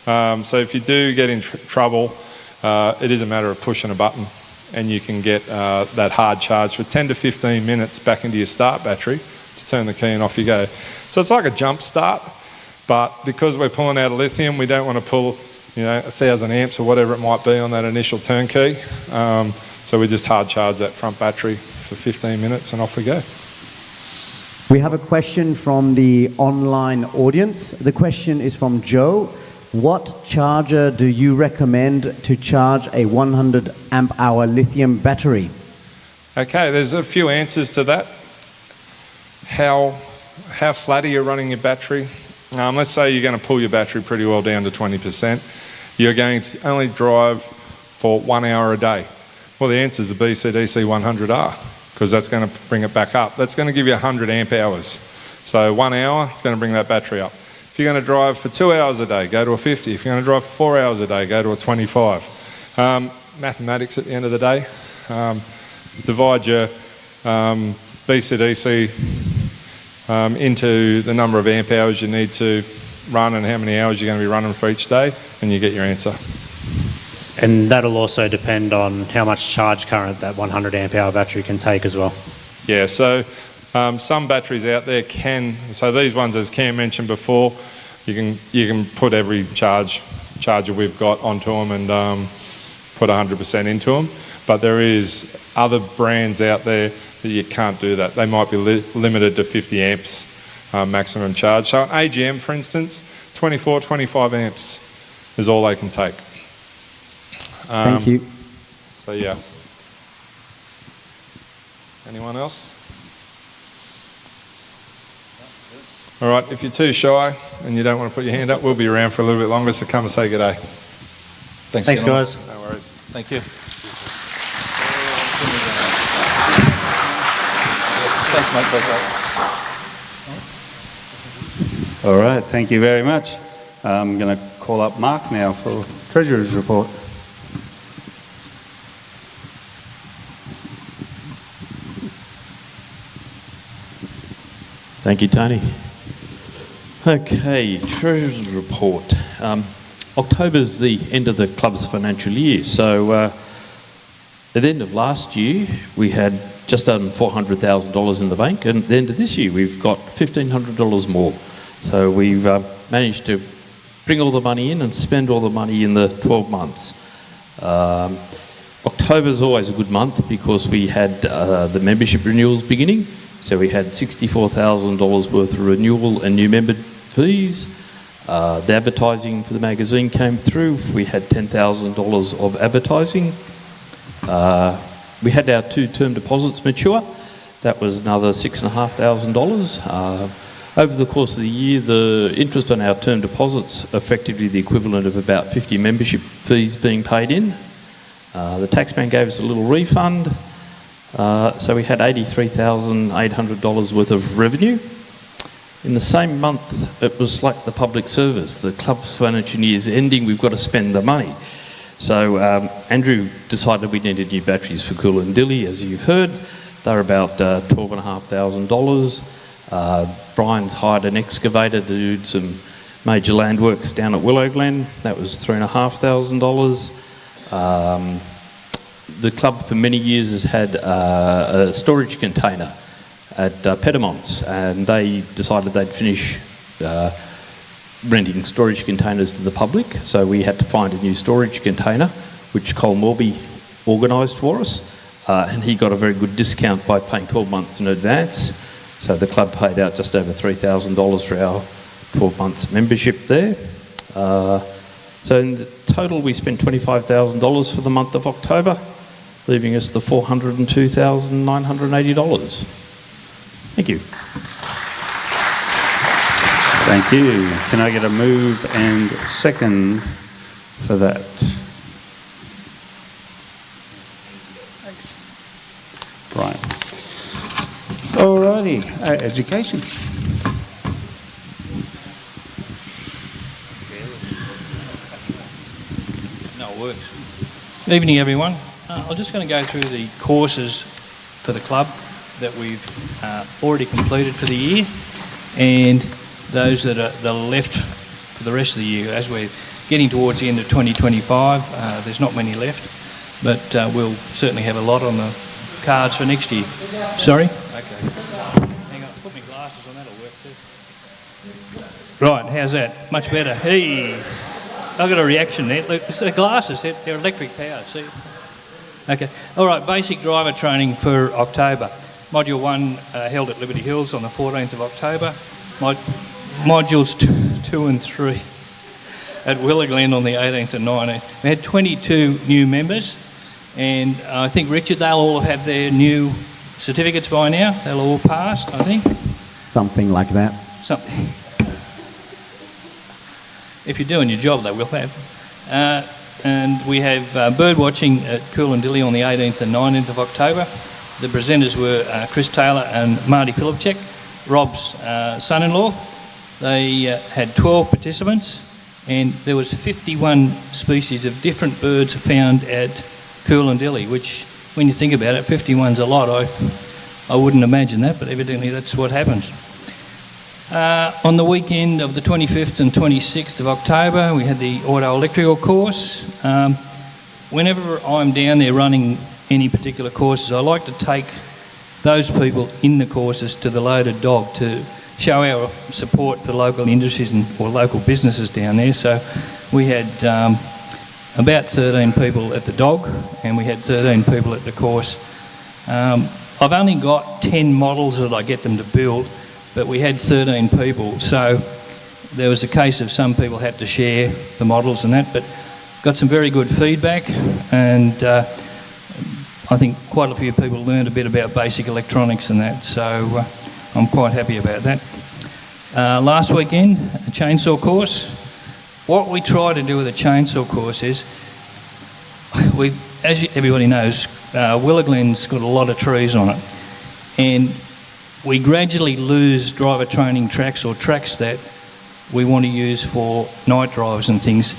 So if you do get in trouble, it is a matter of pushing a button and you can get that hard charge for 10 to 15 minutes back into your start battery to turn the key and off you go. So it's like a jump start, but because we're pulling out of lithium, we don't want to pull 1,000 amps or whatever it might be on that initial turnkey. So we just hard charge that front battery for 15 minutes and off we go. We have a question from the online audience. The question is from Joe. What charger do you recommend to charge a 100 amp hour lithium battery? Okay, there's a few answers to that. How flat are you running your battery? Let's say you're going to pull your battery pretty well down to 20%. You're going to only drive for 1 hour a day. Well, the answer is the BCDC 100R, because that's going to bring it back up. That's going to give you 100 amp hours. So 1 hour, it's going to bring that battery up. If you're going to drive for 2 hours a day, go to a 50. If you're going to drive for 4 hours a day, go to a 25. Mathematics at the end of the day. Divide your BCDC into the number of amp hours you need to run and how many hours you're going to be running for each day, and you get your answer. And that'll also depend on how much charge current that 100 amp hour battery can take as well. Yeah, so some batteries out there can, so these ones, as Cam mentioned before, you can put every charger we've got onto them and put 100% into them. But there is other brands out there that you can't do that. They might be limited to 50 amps maximum charge. So AGM, for instance, 24, 25 amps is all they can take. Thank you. So yeah. Anyone else? All right, if you're too shy and you don't want to put your hand up, we'll be around for a little bit longer, so come and say good day. Thanks guys. No worries. Thank you. Thanks, mate. Thanks, All right, thank you very much. I'm going to call up Mark now for Treasurer's report. Thank you, Tony. Okay, Treasurer's report. October's the end of the club's financial year, so at the end of last year we had just under $400,000 in the bank, and at the end of this year we've got $1,500 more. So we've managed to bring all the money in and spend all the money in the 12 months. October's always a good month because we had the membership renewals beginning. So we had $64,000 worth of renewal and new member fees. The advertising for the magazine came through. We had $10,000 of advertising. We had our 2 term deposits mature. That was another $6,500. Over the course of the year, the interest on our term deposits, effectively the equivalent of about 50 membership fees being paid in. The taxman gave us a little refund. So we had $83,800 worth of revenue. In the same month, it was like the public service. The club's financial year is ending, we've got to spend the money. So Andrew decided we needed new batteries for Coolangatta, as you've heard. They're about $12,500. Brian's hired an excavator to do some major land works down at Willow Glen. That was $3,500. The club for many years has had a storage container at Pedamonts, and they decided they'd finish renting storage containers to the public, so we had to find a new storage container, which Cole Morby organised for us, and he got a very good discount by paying 12 months in advance. So the club paid out just over $3,000 for our 12 months membership there. So in the total, we spent $25,000 for the month of October, leaving us the $402,980. Thank you. Thank you. Can I get a move and second for that? Thanks. Right. Alrighty, education. No, it works. Good evening, everyone. I'm just going to go through the courses for the club that we've already completed for the year, and those that are left for the rest of the year. As we're getting towards the end of 2025, there's not many left, but we'll certainly have a lot on the cards for next year. Sorry? Okay. Hang on, put my glasses on, that'll work too. Right, how's that? Much better. Hey, I've got a reaction there. Look, it's the glasses, they're electric powered, see? Okay. All right, basic driver training for October. Module 1 held at Liberty Hills on the 14th of October. Modules 2 and 3 at Willaglen on the 18th and 19th. We had 22 new members, and I think, Richard, they'll all have their new certificates by now. They'll all passed, I think. Something like that. Something. If you're doing your job, they will have. And we have bird watching at Coolangatta on the 18th and 19th of October. The presenters were Chris Taylor and Marty Philipchek, Rob's son-in-law. They had 12 participants, and there was 51 species of different birds found at Coolangatta, which, when you think about it, 51's a lot. I wouldn't imagine that, but evidently that's what happens. On the weekend of the 25th and 26th of October, we had the auto electrical course. whenever I'm down there running any particular courses, I like to take those people in the courses to the loaded dog to show our support for local industries or local businesses down there. So we had about 13 people at the dog, and we had 13 people at the course. I've only got 10 models that I get them to build, but we had 13 people, so there was a case of some people had to share the models and that, but got some very good feedback, and I think quite a few people learned a bit about basic electronics and that, so I'm quite happy about that. Last weekend, a chainsaw course. What we try to do with a chainsaw course is, as everybody knows, Willaglen's got a lot of trees on it, and we gradually lose driver training tracks or tracks that we want to use for night drives and things.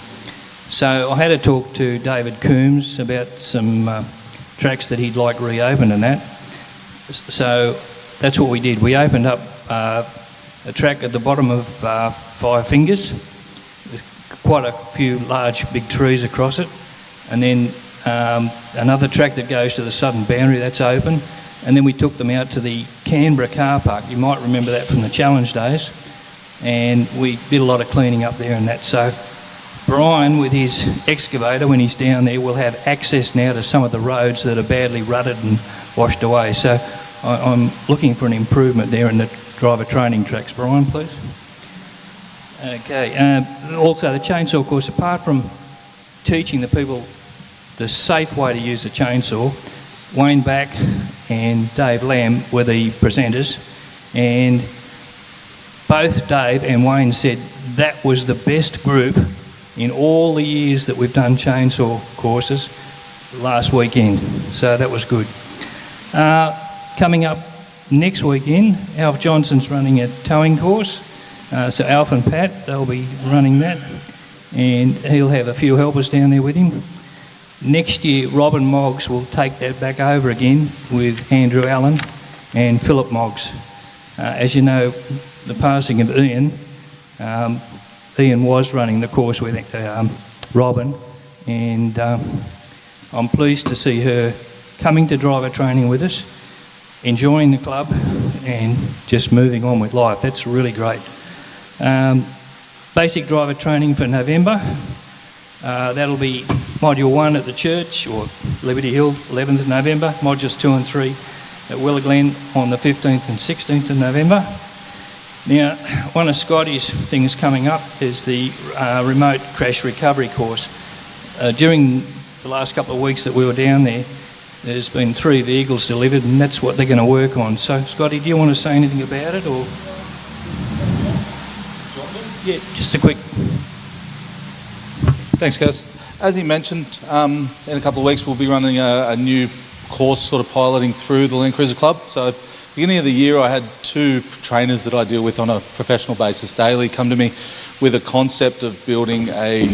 So I had a talk to David Coombs about some tracks that he'd like reopened and that. So that's what we did. We opened up a track at the bottom of Five Fingers. There's quite a few large big trees across it, and then another track that goes to the southern boundary, that's open, and then we took them out to the Canberra car park. You might remember that from the challenge days, and we did a lot of cleaning up there and that. So Brian, with his excavator, when he's down there, will have access now to some of the roads that are badly rutted and washed away. So I'm looking for an improvement there in the driver training tracks. Brian, please. Okay, also the chainsaw course, apart from teaching the people the safe way to use the chainsaw, Wayne Back and Dave Lamb were the presenters, and both Dave and Wayne said that was the best group in all the years that we've done chainsaw courses last weekend, so that was good. Coming up next weekend, Alf Johnson's running a towing course, so Alf and Pat, they'll be running that, and he'll have a few helpers down there with him. Next year, Robin Moggs will take that back over again with Andrew Allen and Philip Moggs. As you know, the passing of Ian, Ian was running the course with Robin, and I'm pleased to see her coming to driver training with us, enjoying the club and just moving on with life. That's really great. Basic driver training for November. That'll be Module 1 at the church, or Liberty Hill, 11th of November. Modules 2 and 3 at Willaglen on the 15th and 16th of November. Now, one of Scotty's things coming up is the remote crash recovery course. During the last couple of weeks that we were down there, there's been 3 vehicles delivered, and that's what they're going to work on. So, Scotty, do you want to say anything about it, or? Yeah, just a quick. Thanks, guys. As he mentioned, in a couple of weeks we'll be running a new course sort of piloting through the Land Cruiser Club. So beginning of the year I had 2 trainers that I deal with on a professional basis daily come to me with a concept of building a...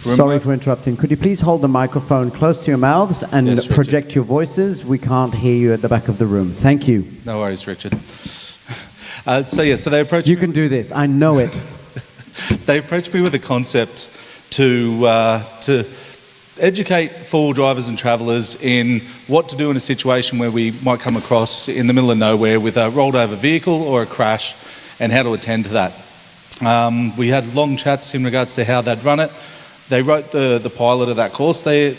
Sorry for interrupting. Could you please hold the microphone close to your mouths and yes, project your voices? We can't hear you at the back of the room. Thank you. No worries, Richard. So they approached me... You can do this. I know it. They approached me with a concept to educate four-wheel drivers and travellers in what to do in a situation where we might come across in the middle of nowhere with a rolled over vehicle or a crash, and how to attend to that. We had long chats in regards to how they'd run it. They wrote the pilot of that course. They're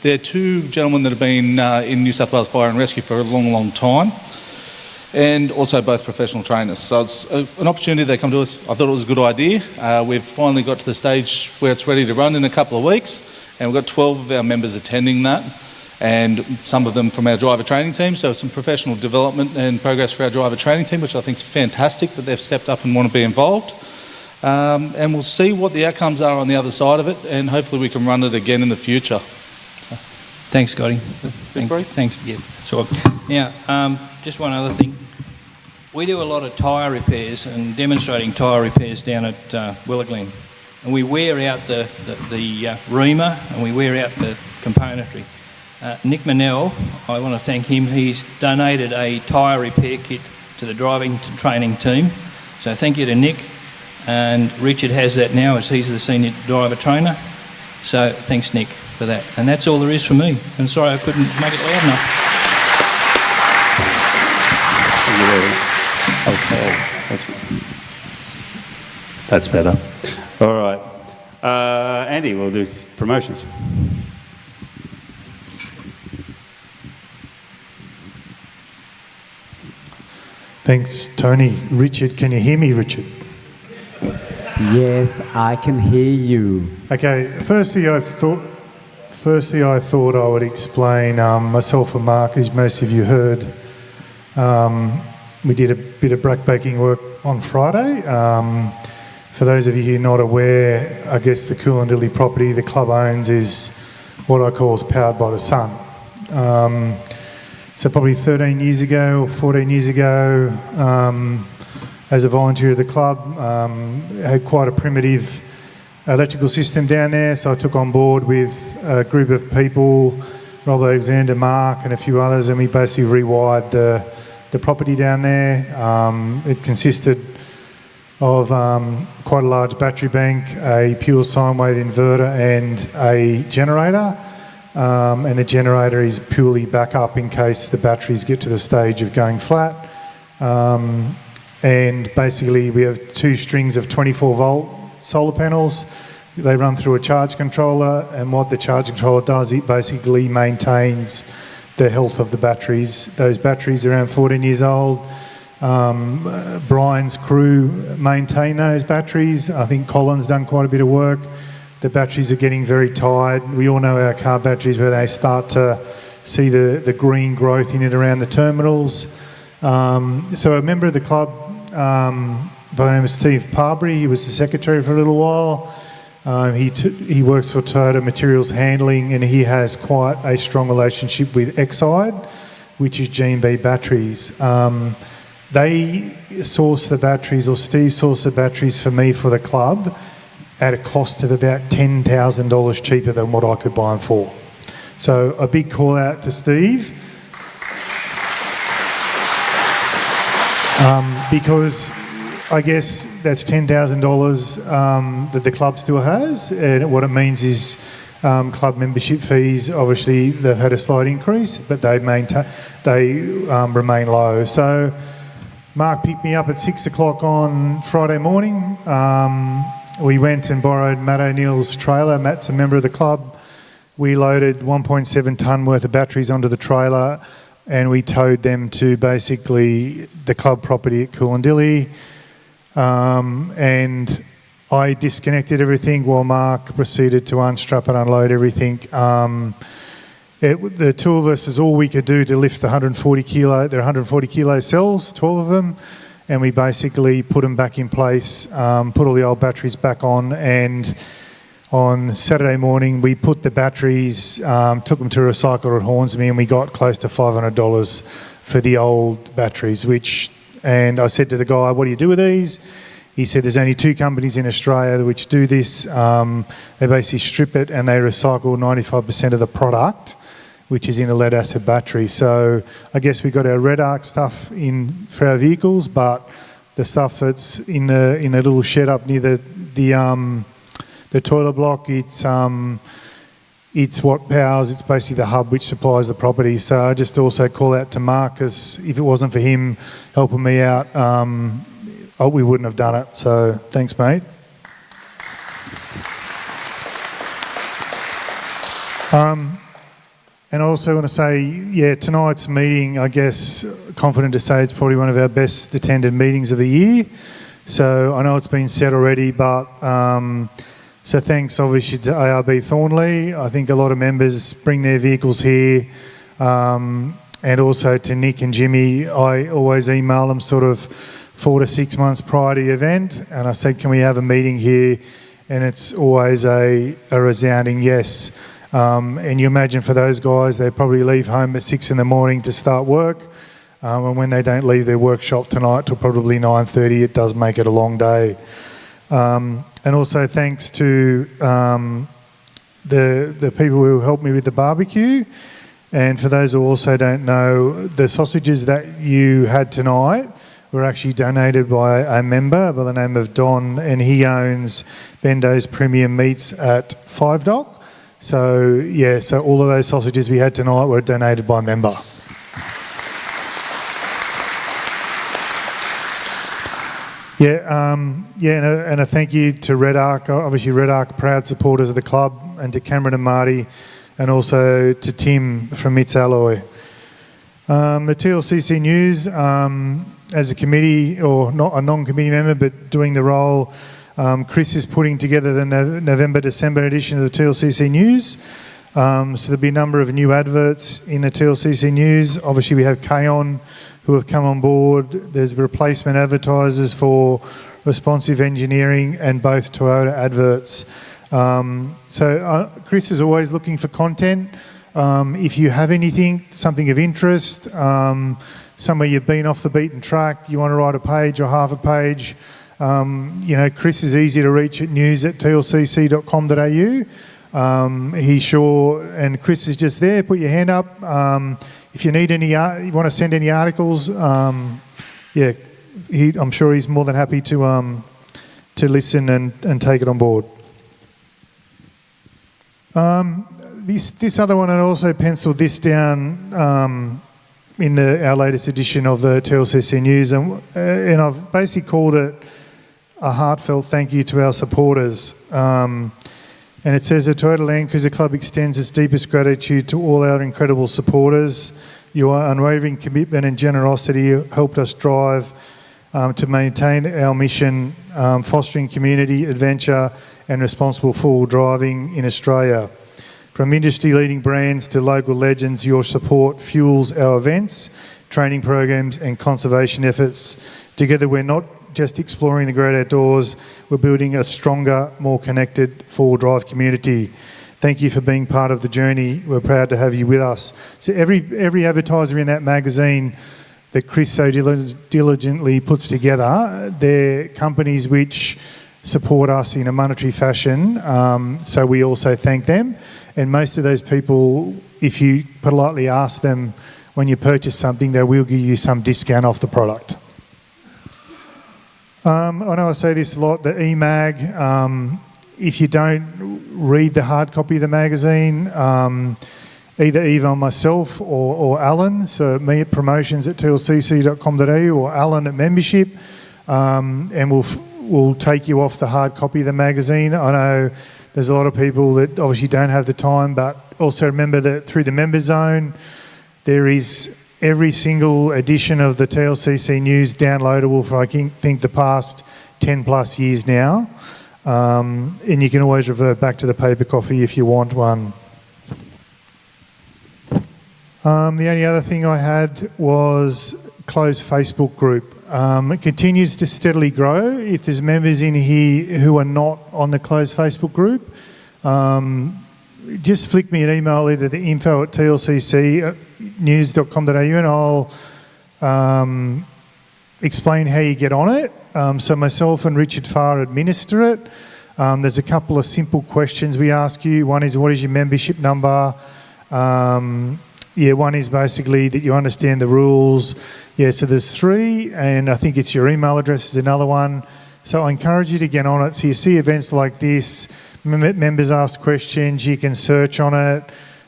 2 gentlemen that have been in New South Wales Fire and Rescue for a long, long time, and also both professional trainers. So it's an opportunity. They come to us. I thought it was a good idea. We've finally got to the stage where it's ready to run in a couple of weeks, and we've got 12 of our members attending that, and some of them from our driver training team. So some professional development and progress for our driver training team, which I think is fantastic that they've stepped up and want to be involved. And we'll see what the outcomes are on the other side of it, and hopefully we can run it again in the future. So. Thanks, Scotty. Thanks. Yeah. So now, just one other thing. We do a lot of tyre repairs and demonstrating tyre repairs down at Willaglen, and we wear out the reamer and we wear out the componentry. Nick Manell, I want to thank him. He's donated a tyre repair kit to the driving training team, so thank you to Nick. And Richard has that now as he's the senior driver trainer. So thanks, Nick, for for that. And that's all there is for me. And sorry I couldn't make it loud enough. Okay. That's better. All right. Andy, we'll do promotions. Thanks, Tony. Richard, can you hear me, Richard? Yes, I can hear you. Okay, firstly I thought I would explain myself and Mark, as most of you heard. We did a bit of backbreaking work on Friday. For those of you who are not aware, I guess the Coolangatta property the club owns is what I call is powered by the sun. So probably 13 years ago or 14 years ago, as a volunteer of the club, had quite a primitive electrical system down there, so I took on board with a group of people, Rob Alexander, Mark and a few others, and we basically rewired the property down there. It consisted of quite a large battery bank, a pure sine wave inverter and a generator. And the generator is purely backup in case the batteries get to the stage of going flat. And basically we have 2 strings of 24 volt solar panels. They run through a charge controller, and what the charge controller does, it basically maintains the health of the batteries. Those batteries are around 14 years old. Brian's crew maintain those batteries. I think Colin's done quite a bit of work. The batteries are getting very tired. We all know our car batteries where they start to see the green growth in it around the terminals. So a member of the club by the name of Steve Parbury, he was the secretary for a little while. He works for Toyota Materials Handling, and he has quite a strong relationship with Exide, which is G&B Batteries. They source the batteries, or Steve sourced the batteries for me for the club at a cost of about $10,000 cheaper than what I could buy them for. So a big call out to Steve. Because I guess that's $10,000 that the club still has, and what it means is club membership fees, obviously they've had a slight increase, but they remain low. So Mark picked me up at 6 o'clock on Friday morning. We went and borrowed Matt O'Neill's trailer. Matt's a member of the club. We loaded 1.7 tonne worth of batteries onto the trailer, and we towed them to basically the club property at Coolangatta. And I disconnected everything while Mark proceeded to unstrap and unload everything. The two of us is all we could do to lift the 140 kilo. They're 140 kilo cells, 12 of them, and we basically put them back in place, put all the old batteries back on, and on Saturday morning we put the batteries, took them to recycle at Hornsby, and we got close to $500 for the old batteries, and I said to the guy, what do you do with these? He said there's only 2 companies in Australia which do this. They basically strip it and they recycle 95% of the product, which is in a lead acid battery. So I guess we got our REDARC stuff in for our vehicles, but the stuff that's in the little shed up near the toilet block, it's what powers, it's basically the hub which supplies the property. So I just also call out to Mark, because if it wasn't for him helping me out, we wouldn't have done it. So thanks, mate. And I also want to say, tonight's meeting, I guess, confident to say it's probably one of our best attended meetings of the year. So I know it's been said already, but so thanks obviously to ARB Thornleigh. I think a lot of members bring their vehicles here, and also to Nick and Jimmy. I always email them sort of 4 to 6 months prior to the event, and I said, can we have a meeting here? And it's always a resounding yes. And you imagine for those guys, they probably leave home at 6 in the morning to start work, and when they don't leave their workshop tonight till probably 9:30, it does make it a long day. And also thanks to the people who helped me with the barbecue. And for those who also don't know, the sausages that you had tonight were actually donated by a member by the name of Don, and he owns Bendo's Premium Meats at 5 Dock. So, yeah, so all of those sausages we had tonight were donated by a member. And a thank you to REDARC. Obviously, REDARC, proud supporters of the club, and to Cameron and Marty, and also to Tim from MITS Alloy. The TLCC News, as a committee, or not a non-committee member, but doing the role, Chris is putting together the November-December edition of the TLCC News. So there'll be a number of new adverts in the TLCC News. Obviously, we have K-On, who have come on board. There's replacement advertisers for responsive engineering and both Toyota adverts. Chris is always looking for content. If you have anything, something of interest, somewhere you've been off the beaten track, you want to write a page or half a page, Chris is easy to reach at news@tlcc.com.au. He's sure, and Chris is just there. Put your hand up. If you need you want to send any articles, I'm sure he's more than happy to listen and take it on board. This other one, I also penciled this down in our latest edition of the TLCC News, and I've basically called it a heartfelt thank you to our supporters. And it says, the Toyota Land Cruiser Club extends its deepest gratitude to all our incredible supporters. Your unwavering commitment and generosity helped us drive to maintain our mission, fostering community, adventure and responsible four-wheel driving in Australia. From industry-leading brands to local legends, your support fuels our events, training programs and conservation efforts. Together, we're not just exploring the great outdoors, we're building a stronger, more connected four-wheel drive community. Thank you for being part of the journey. We're proud to have you with us. So every advertiser in that magazine that Chris so diligently puts together, they're companies which support us in a monetary fashion, so we also thank them. And most of those people, if you politely ask them when you purchase something, they will give you some discount off the product. I know I say this a lot, the eMag, if you don't read the hard copy of the magazine, either Eva or myself or Alan, so me at promotions@tlcc.com.au or Alan at membership, and we'll take you off the hard copy of the magazine. I know there's a lot of people that obviously don't have the time, but also remember that through the member zone, there is every single edition of the TLCC News downloadable for, I think, the past 10 plus years now. And you can always revert back to the paper copy if you want one. The only other thing I had was closed Facebook group. It continues to steadily grow. If there's members in here who are not on the closed Facebook group, just flick me an email, either the info@tlcc.news.com.au, and I'll explain how you get on it. So myself and Richard Farr administer it. There's a couple of simple questions we ask you. One is, what is your membership number? One is basically that you understand the rules. So there's three, and I think it's your email address is another one. So I encourage you to get on it. So you see events like this, members ask questions, you can search on it.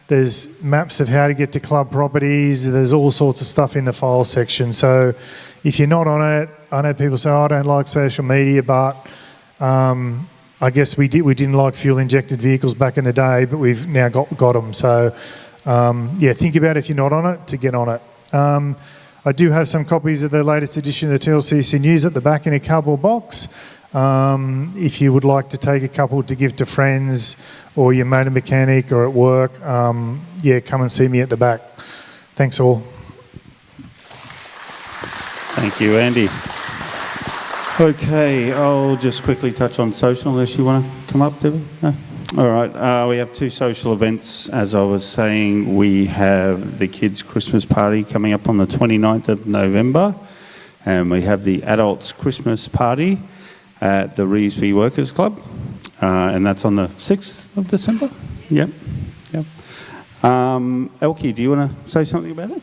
There's maps of how to get to club properties. There's all sorts of stuff in the file section. So if you're not on it, I know people say, I don't like social media, but I guess we didn't like fuel-injected vehicles back in the day, but we've now got them. So think about if you're not on it, to get on it. I do have some copies of the latest edition of the TLCC News at the back in a cardboard box. If you would like to take a couple to give to friends or your motor mechanic or at work, come and see me at the back. Thanks all. Thank you, Andy. Okay, I'll just quickly touch on social unless you want to come up, Debbie. No? All right, we have two social events. As I was saying, we have the kids' Christmas party coming up on the 29th of November, and we have the adults' Christmas party at the Revesby Workers Club, and that's on the 6th of December. Yep. Elkie, do you want to say something about it?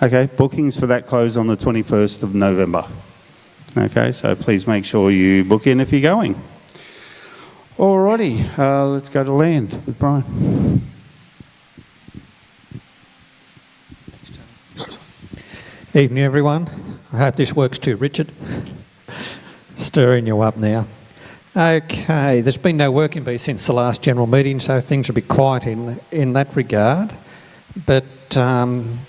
Okay, bookings for that close on the 21st of November. Okay, so please make sure you book in if you're going. Alrighty, let's go to land with Brian. Evening, everyone. I hope this works too, Richard. Stirring you up now. Okay, there's been no working bee since the last general meeting, so things are a bit quiet in that regard. But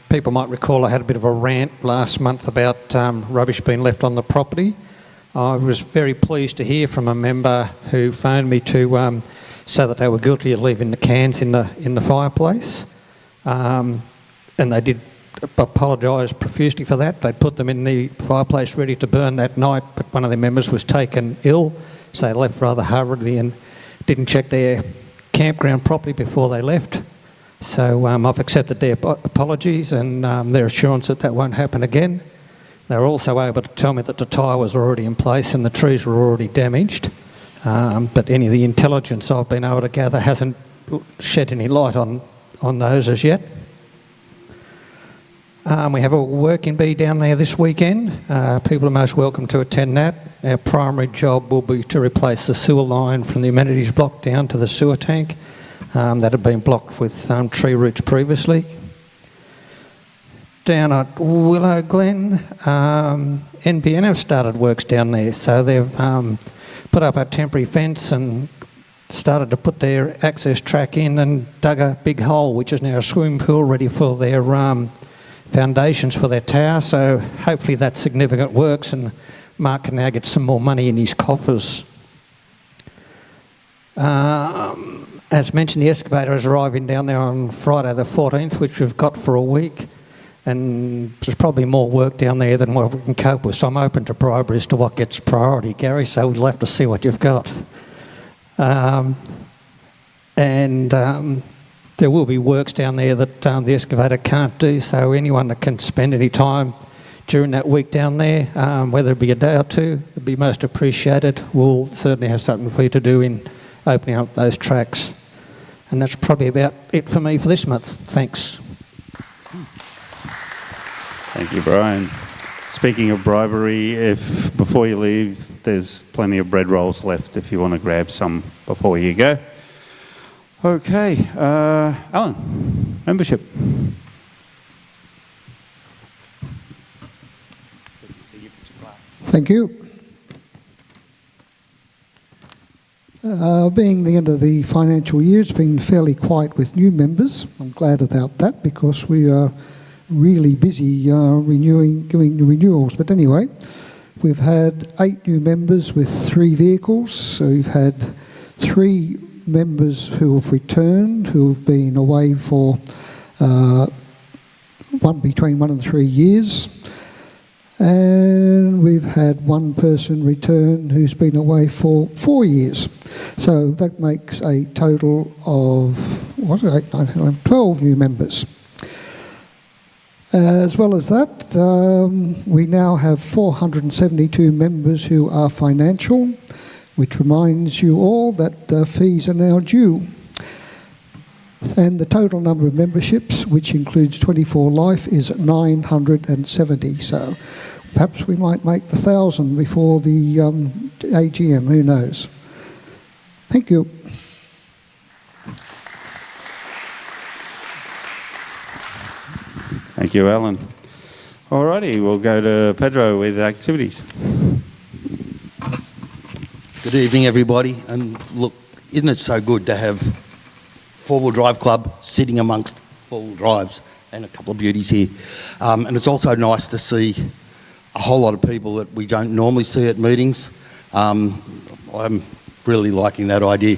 people might recall I had a bit of a rant last month about rubbish being left on the property. I was very pleased to hear from a member who phoned me to say that they were guilty of leaving the cans in the fireplace, and they did apologise profusely for that. They put them in the fireplace ready to burn that night, but one of their members was taken ill, so they left rather hurriedly and didn't check their campground properly before they left. So I've accepted their apologies and their assurance that that won't happen again. They were also able to tell me that the tyre was already in place and the trees were already damaged, but any of the intelligence I've been able to gather hasn't shed any light on those as yet. We have a working bee down there this weekend. People are most welcome to attend that. Our primary job will be to replace the sewer line from the amenities block down to the sewer tank that had been blocked with tree roots previously. Down at Willow Glen, NBN have started works down there, so they've put up a temporary fence and started to put their access track in and dug a big hole, which is now a swimming pool ready for their foundations for their tower. So hopefully that significant works and Mark can now get some more money in his coffers. As mentioned, the excavator is arriving down there on Friday the 14th, which we've got for a week. And there's probably more work down there than what we can cope with. So I'm open to bribery as to what gets priority, Gary, so we'll have to see what you've got. There will be works down there that the excavator can't do, so anyone that can spend any time during that week down there, whether it be a day or two, it'd be most appreciated. We'll certainly have something for you to do in opening up those tracks. And that's probably about it for me for this month. Thanks. Thank you, Brian. Speaking of bribery, if before you leave, there's plenty of bread rolls left if you want to grab some before you go. Okay, Alan, membership. Thank you. Being the end of the financial year, it's been fairly quiet with new members. I'm glad about that because we are really busy doing the renewals. But anyway, we've had 8 new members with 3 vehicles. So we've had 3 members who have returned, who have been away for between 1 and 3 years. And we've had 1 person return who's been away for 4 years. So that makes a total of 12 new members. As well as that, we now have 472 members who are financial, which reminds you all that fees are now due. And the total number of memberships, which includes 24 Life, is 970. So perhaps we might make the 1,000 before the AGM, who knows. Thank you. Thank you, Alan. Alrighty, we'll go to Pedro with activities. Good evening, everybody. And look, isn't it so good to have four-wheel drive club sitting amongst four-wheel drives and a couple of beauties here. And it's also nice to see a whole lot of people that we don't normally see at meetings. I'm really liking that idea.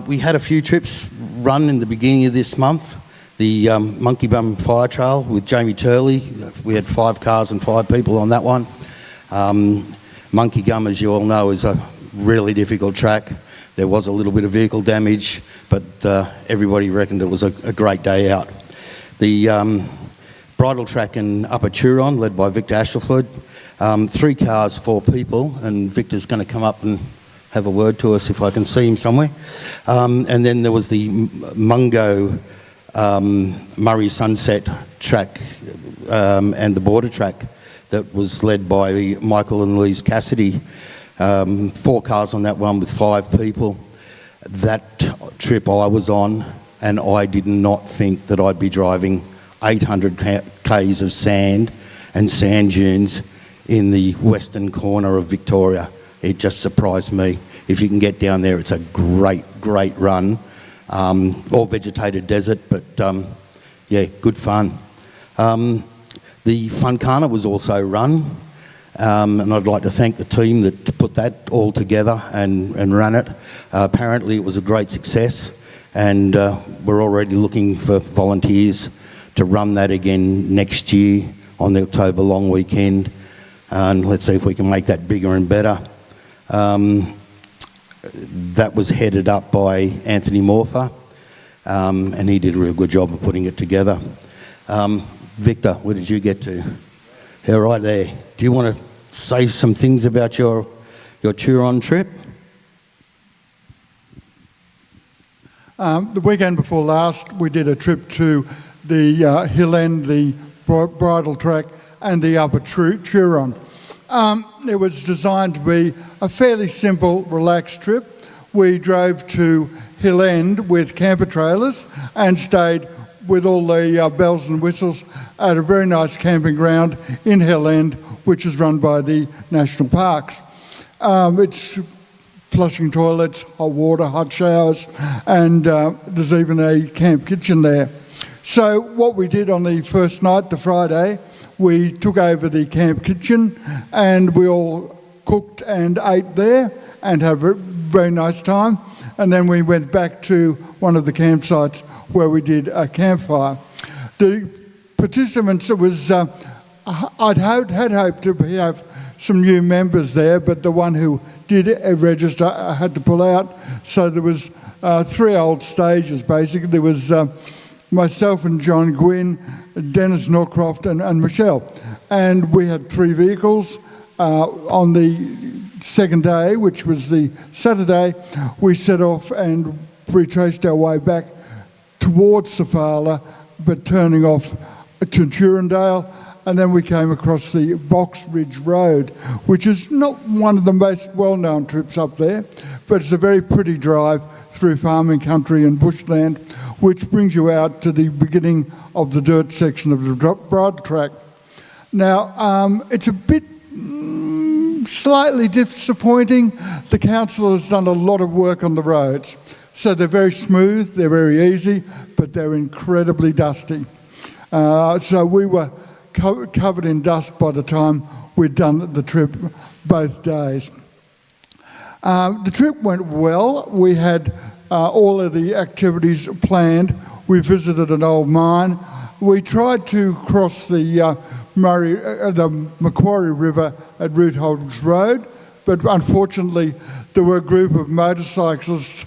We had a few trips run in the beginning of this month. The Monkey Bum Fire Trail with Jamie Turley. We had 5 cars and 5 people on that one. Monkey Gum, as you all know, is a really difficult track. There was a little bit of vehicle damage, but everybody reckoned it was a great day out. The bridle track in Upper Turon, led by Victor Ashleford. 3 cars, 4 people, and Victor's going to come up and have a word to us if I can see him somewhere. And then there was the Mungo Murray Sunset track and the border track that was led by Michael and Louise Cassidy. 4 cars on that one with 5 people. That trip I was on, and I did not think that I'd be driving 800 k's of sand and sand dunes in the western corner of Victoria. It just surprised me. If you can get down there, it's a great, great run. All vegetated desert, but yeah, good fun. The Funkana was also run, and I'd like to thank the team that put that all together and ran it. Apparently it was a great success, and we're already looking for volunteers to run that again next year on the October long weekend, and let's see if we can make that bigger and better. That was headed up by Anthony Morpher, and he did a real good job of putting it together. Victor, where did you get to? Yeah, right there. Do you want to say some things about your Turon trip? The weekend before last, we did a trip to the hill end, the bridle track, and the upper Turon. It was designed to be a fairly simple, relaxed trip. We drove to Hill End with camper trailers and stayed with all the bells and whistles at a very nice camping ground in Hill End, which is run by the National Parks. It's flushing toilets, hot water, hot showers, and there's even a camp kitchen there. So what we did on the first night, the Friday, we took over the camp kitchen and we all cooked and ate there and had a very nice time. And then we went back to one of the campsites where we did a campfire. The participants, it was, had hoped to have some new members there, but the one who did register had to pull out. So there was 3 old stages, basically. There was myself and John Gwynn, Dennis Norcroft and Michelle. And we had 3 vehicles. On the second day, which was the Saturday, we set off and retraced our way back towards Safala, but turning off to Turondale. And then we came across the Box Ridge Road, which is not one of the most well-known trips up there, but it's a very pretty drive through farming country and bushland, which brings you out to the beginning of the dirt section of the bridle track. Now, it's a bit slightly disappointing. The council has done a lot of work on the roads. So they're very smooth, they're very easy, but they're incredibly dusty. So we were covered in dust by the time we'd done the trip both days. The trip went well. We had all of the activities planned. We visited an old mine. We tried to cross the Macquarie River at Rootholders Road, but unfortunately there were a group of motorcyclists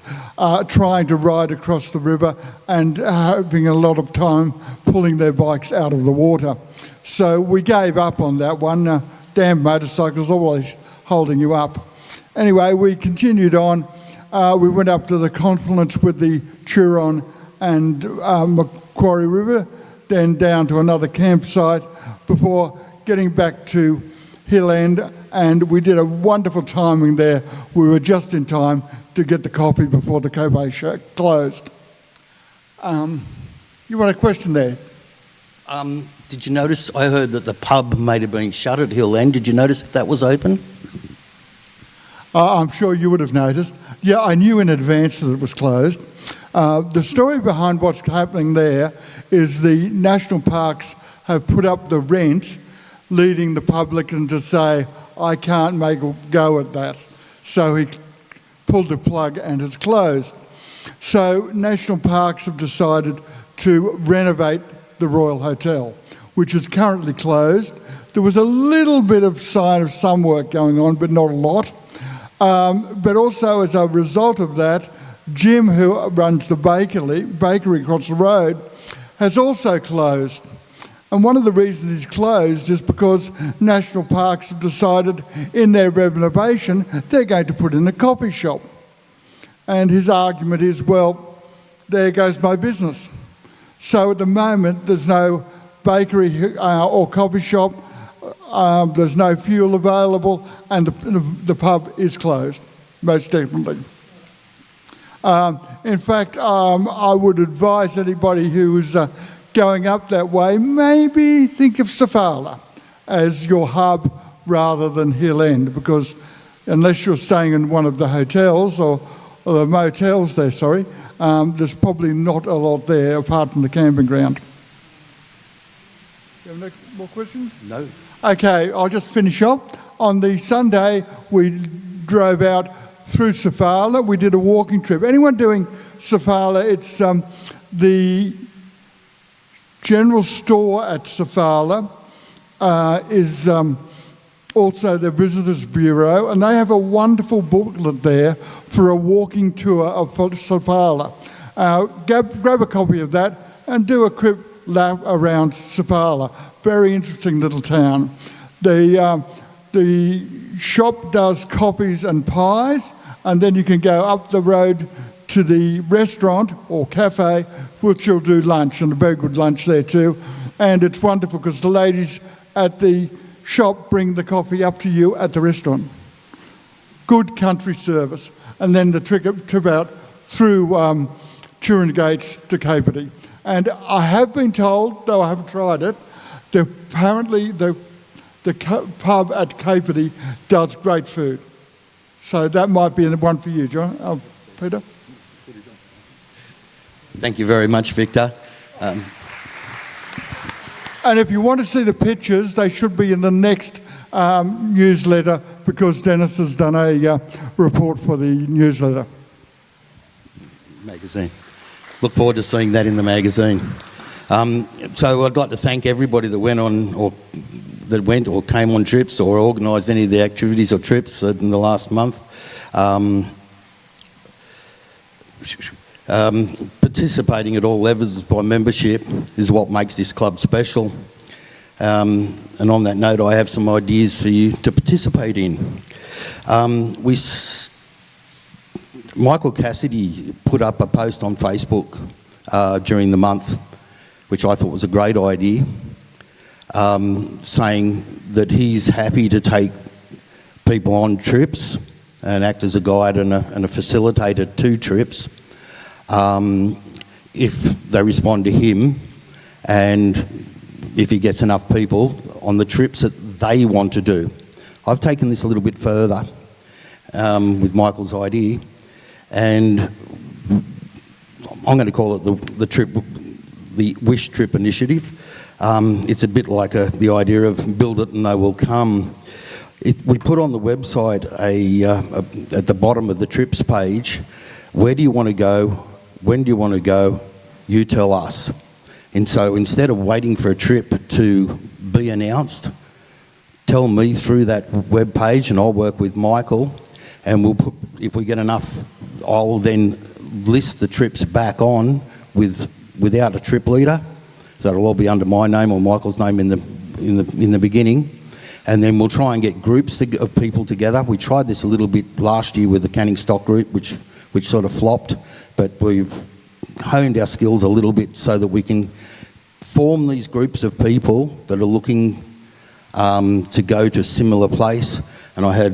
trying to ride across the river and having a lot of time pulling their bikes out of the water. So we gave up on that one. Damn motorcycles, always holding you up. Anyway, we continued on. We went up to the confluence with the Turon and Macquarie River, then down to another campsite before getting back to Hill End, and we did a wonderful timing there. We were just in time to get the coffee before the Kobe show closed. You want a question there? Did you notice, I heard that the pub may have been shut at Hill End. Did you notice if that was open? I'm sure you would have noticed. Yeah, I knew in advance that it was closed. The story behind what's happening there is the National Parks have put up the rent, leading the publican to say, I can't make a go at that. So he pulled the plug and it's closed. So National Parks have decided to renovate the Royal Hotel, which is currently closed. There was a little bit of sign of some work going on, but not a lot. But also as a result of that, Jim, who runs the bakery across the road, has also closed. And one of the reasons he's closed is because National Parks have decided in their renovation they're going to put in a coffee shop. And his argument is, well, there goes my business. So at the moment there's no bakery or coffee shop, there's no fuel available, and the pub is closed, most definitely. In fact, I would advise anybody who is going up that way, maybe think of Sofala as your hub rather than Hill End, because unless you're staying in one of the hotels or the motels there, there's probably not a lot there apart from the camping ground. Do you have any more questions? No. Okay, I'll just finish up. On the Sunday, we drove out through Sofala. We did a walking trip. Anyone doing Sofala? It's the general store at Sofala is also the Visitors Bureau, and they have a wonderful booklet there for a walking tour of Sofala. Grab a copy of that and do a quick lap around Sofala. Very interesting little town. The shop does coffees and pies, and then you can go up the road to the restaurant or cafe, which will do lunch, and a very good lunch there too. And it's wonderful because the ladies at the shop bring the coffee up to you at the restaurant. Good country service. And then the trip out through Turin Gates to Capertee. And I have been told, though I haven't tried it, that apparently the pub at Capertee does great food. So that might be one for you, John. Peter? Thank you very much, Victor. And if you want to see the pictures, they should be in the next newsletter, because Dennis has done a report for the newsletter. Magazine. Look forward to seeing that in the magazine. So I'd like to thank everybody that went or came on trips or organised any of the activities or trips in the last month. Participating at all levels by membership is what makes this club special. And on that note, I have some ideas for you to participate in. Michael Cassidy put up a post on Facebook during the month, which I thought was a great idea, saying that he's happy to take people on trips and act as a guide and a facilitator to trips if they respond to him, and if he gets enough people on the trips that they want to do. I've taken this a little bit further with Michael's idea, and I'm going to call it the Wish Trip Initiative. It's a bit like the idea of build it and they will come. We put on the website at the bottom of the trips page, where do you want to go, when do you want to go, you tell us. And so instead of waiting for a trip to be announced, tell me through that web page and I'll work with Michael, and we'll put, if we get enough, I'll then list the trips back on without a trip leader. So it'll all be under my name or Michael's name in the beginning. And then we'll try and get groups of people together. We tried this a little bit last year with the Canning Stock group, which sort of flopped, but we've honed our skills a little bit so that we can form these groups of people that are looking to go to a similar place. And I had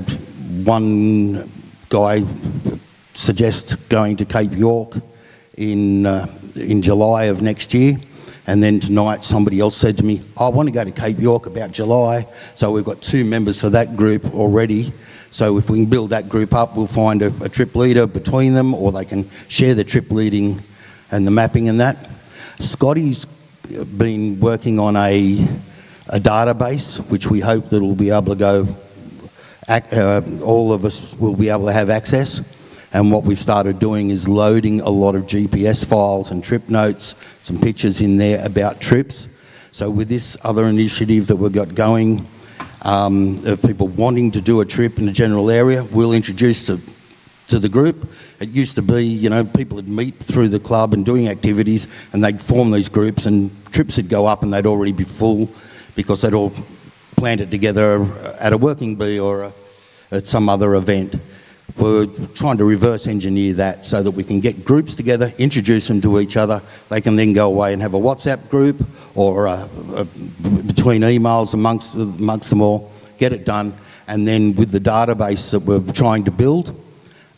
one guy suggest going to Cape York in July of next year. And then tonight somebody else said to me, I want to go to Cape York about July. So we've got 2 members for that group already. So if we can build that group up, we'll find a trip leader between them, or they can share the trip leading and the mapping and that. Scotty's been working on a database, which we hope that will be able to go, all of us will be able to have access. And what we've started doing is loading a lot of GPS files and trip notes, some pictures in there about trips. So with this other initiative that we've got going, of people wanting to do a trip in a general area, we'll introduce to the group. It used to be, people would meet through the club and doing activities, and they'd form these groups, and trips would go up and they'd already be full because they'd all planned it together at a working bee or at some other event. We're trying to reverse engineer that so that we can get groups together, introduce them to each other. They can then go away and have a WhatsApp group or between emails amongst them all, get it done. And then with the database that we're trying to build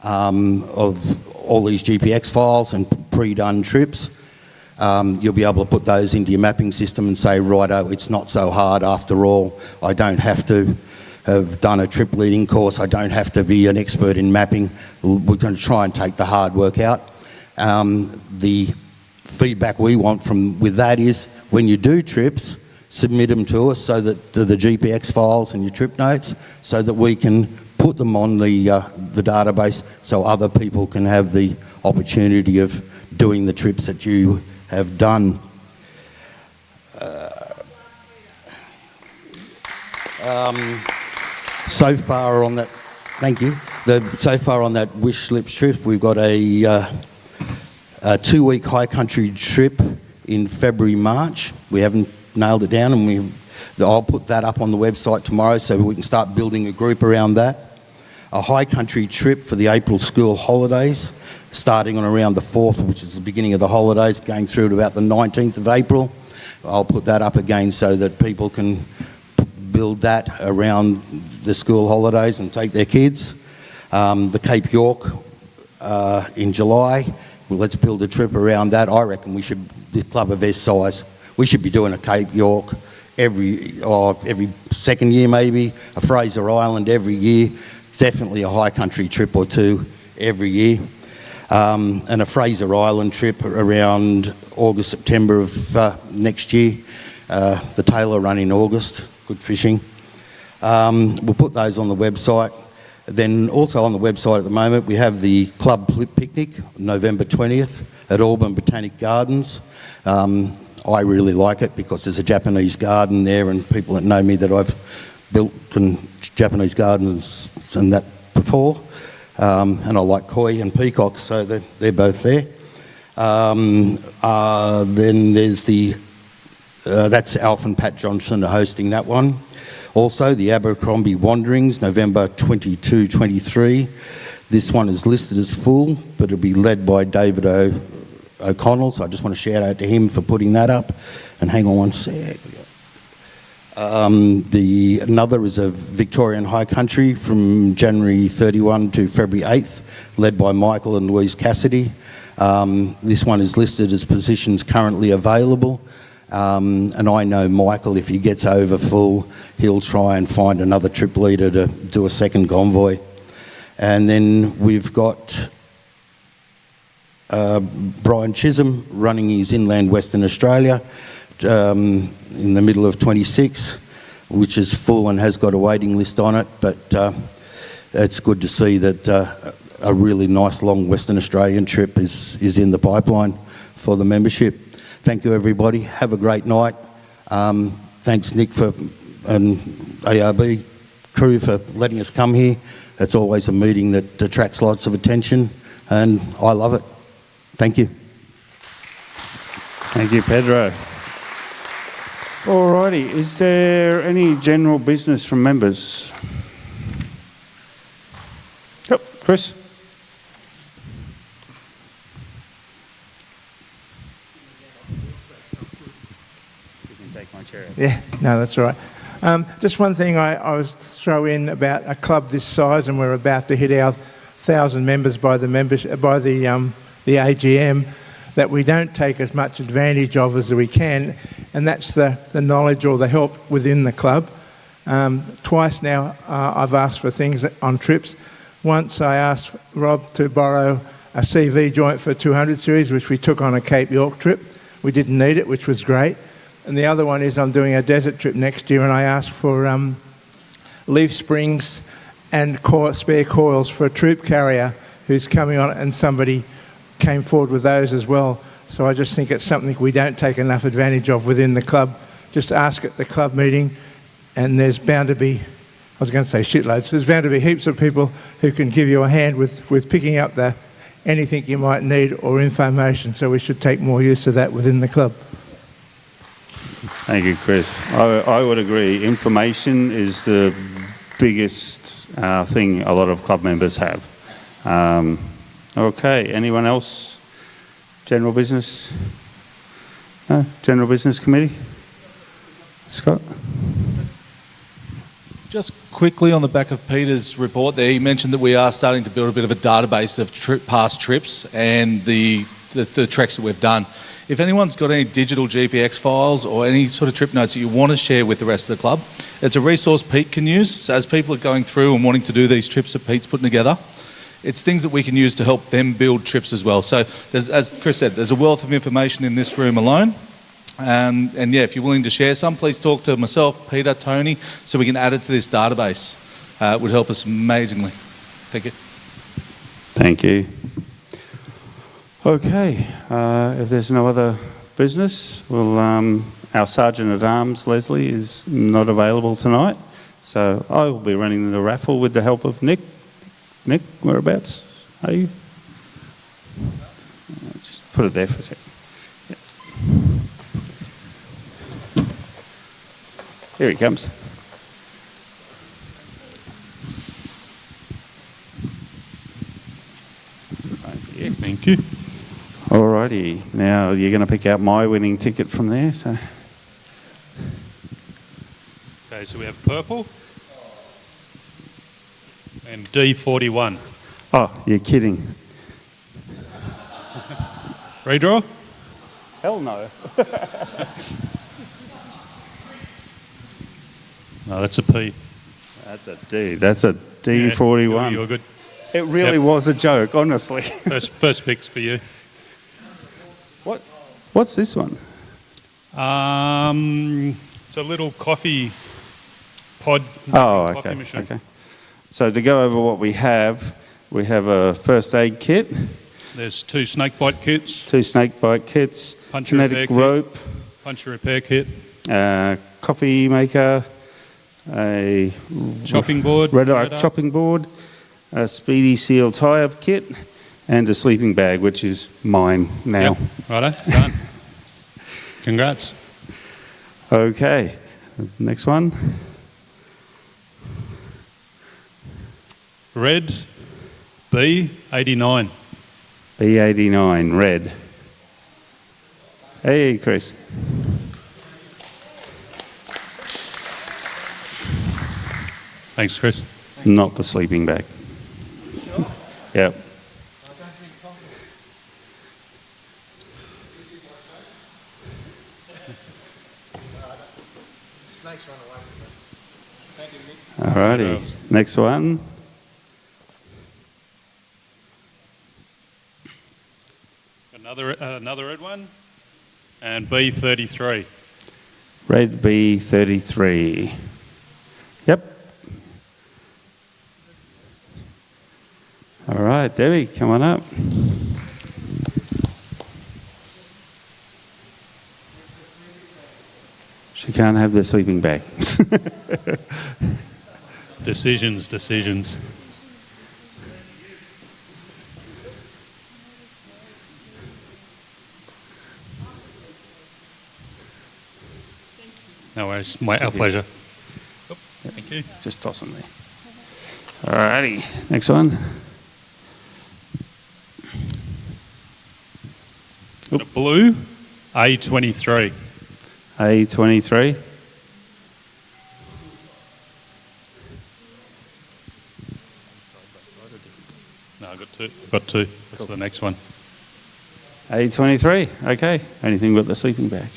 of all these GPX files and pre-done trips. You'll be able to put those into your mapping system and say, righto, it's not so hard after all. I don't have to have done a trip leading course. I don't have to be an expert in mapping. We're going to try and take the hard work out. The feedback we want with that is when you do trips, submit them to us so that the GPX files and your trip notes so that we can put them on the database so other people can have the opportunity of doing the trips that you have done. So far on that, thank you. So far on that wish slip trip, we've got a 2-week high country trip in February, March. We haven't nailed it down, and I'll put that up on the website tomorrow so we can start building a group around that. A high country trip for the April school holidays, starting on around the 4th, which is the beginning of the holidays, going through to about the 19th of April. I'll put that up again so that people can build that around the school holidays and take their kids. The Cape York in July, well, let's build a trip around that. I reckon the club of this size, we should be doing a Cape York every second year maybe, a Fraser Island every year, definitely a high country trip or two every year, and a Fraser Island trip around August, September of next year. The Taylor run in August, good fishing. We'll put those on the website. Then also on the website at the moment we have the club picnic, November 20th at Auburn Botanic Gardens. I really like it because there's a Japanese garden there, and people that know me that I've built in Japanese gardens and that before. And I like koi and peacocks, so they're both there. Then there's that's Alf and Pat Johnson are hosting that one. Also, the Abercrombie Wanderings, November 22, 23. This one is listed as full, but it'll be led by David O'Connell, so I just want to shout out to him for putting that up. And hang on one sec. Another is a Victorian High Country from January 31 to February 8th, led by Michael and Louise Cassidy. This one is listed as positions currently available. And I know Michael, if he gets over full, he'll try and find another trip leader to do a second convoy. And then we've got Brian Chisholm running his Inland Western Australia in the middle of 26, which is full and has got a waiting list on it, but it's good to see that a really nice long Western Australian trip is in the pipeline for the membership. Thank you, everybody. Have a great night. Thanks, Nick, and ARB crew for letting us come here. It's always a meeting that attracts lots of attention, and I love it. Thank you. Thank you, Pedro. Alrighty, is there any general business from members? Yep, Chris. Yeah, no, that's all right. Just one thing I was throw in about a club this size, and we're about to hit our 1,000 members by the AGM, that we don't take as much advantage of as we can, and that's the knowledge or the help within the club. Twice now I've asked for things on trips. Once I asked Rob to borrow a CV joint for 200 series, which we took on a Cape York trip. We didn't need it, which was great. And the other one is I'm doing a desert trip next year, and I asked for leaf springs and spare coils for a troop carrier who's coming on, and somebody came forward with those as well. So I just think it's something we don't take enough advantage of within the club. Just ask at the club meeting, and there's bound to be, I was going to say shitloads, there's bound to be heaps of people who can give you a hand with picking up anything you might need or information. So we should take more use of that within the club. Thank you, Chris. I would agree. Information is the biggest thing a lot of club members have. Okay, anyone else? General business? No? General business committee? Scott? Just quickly on the back of Peter's report there, he mentioned that we are starting to build a bit of a database of past trips and the treks that we've done. If anyone's got any digital GPX files or any sort of trip notes that you want to share with the rest of the club, it's a resource Pete can use. So as people are going through and wanting to do these trips that Pete's putting together, it's things that we can use to help them build trips as well. So there's, as Chris said, there's a wealth of information in this room alone. And yeah, if you're willing to share some, please talk to myself, Peter, Tony, so we can add it to this database. It would help us amazingly. Thank you. Thank you. Okay, if there's no other business, well, our Sergeant at Arms, Leslie, is not available tonight, so I will be running the raffle with the help of Nick. Nick, whereabouts are you? Just put it there for a second. Yep. Here he comes. Thank you. Alrighty, now you're going to pick out my winning ticket from there. So, Okay, so we have purple and D41. oh, you're kidding? Redraw? Hell no. No, that's a P. That's a D. That's a D41. You're good. It really was a joke, honestly. First picks for you. What's this one? It's a little coffee pod. Oh, coffee okay. machine. Okay. So to go over what we have a first aid kit. There's 2 snake bite kits. 2 snake bite kits. Puncture kinetic repair rope. kit. Puncture repair kit. Coffee maker. A chopping board. REDARC chopping board. A speedy seal tie-up kit. And a sleeping bag, which is mine now. Yep. Righto, done. Congrats. Okay, next one. Red B89. B89, red. Hey, Chris. Thanks, Chris. Not the sleeping bag. Yep. Alrighty, next one. Another red one, and B33. Red B33. Yep. All right, Debbie, come on up. She can't have the sleeping bag. Decisions. No worries, our pleasure. Oh, thank you. Just toss them there. Alrighty, next one. A blue A23. A23. No, I've got two. That's the next one. A23, okay. Anything but the sleeping bag.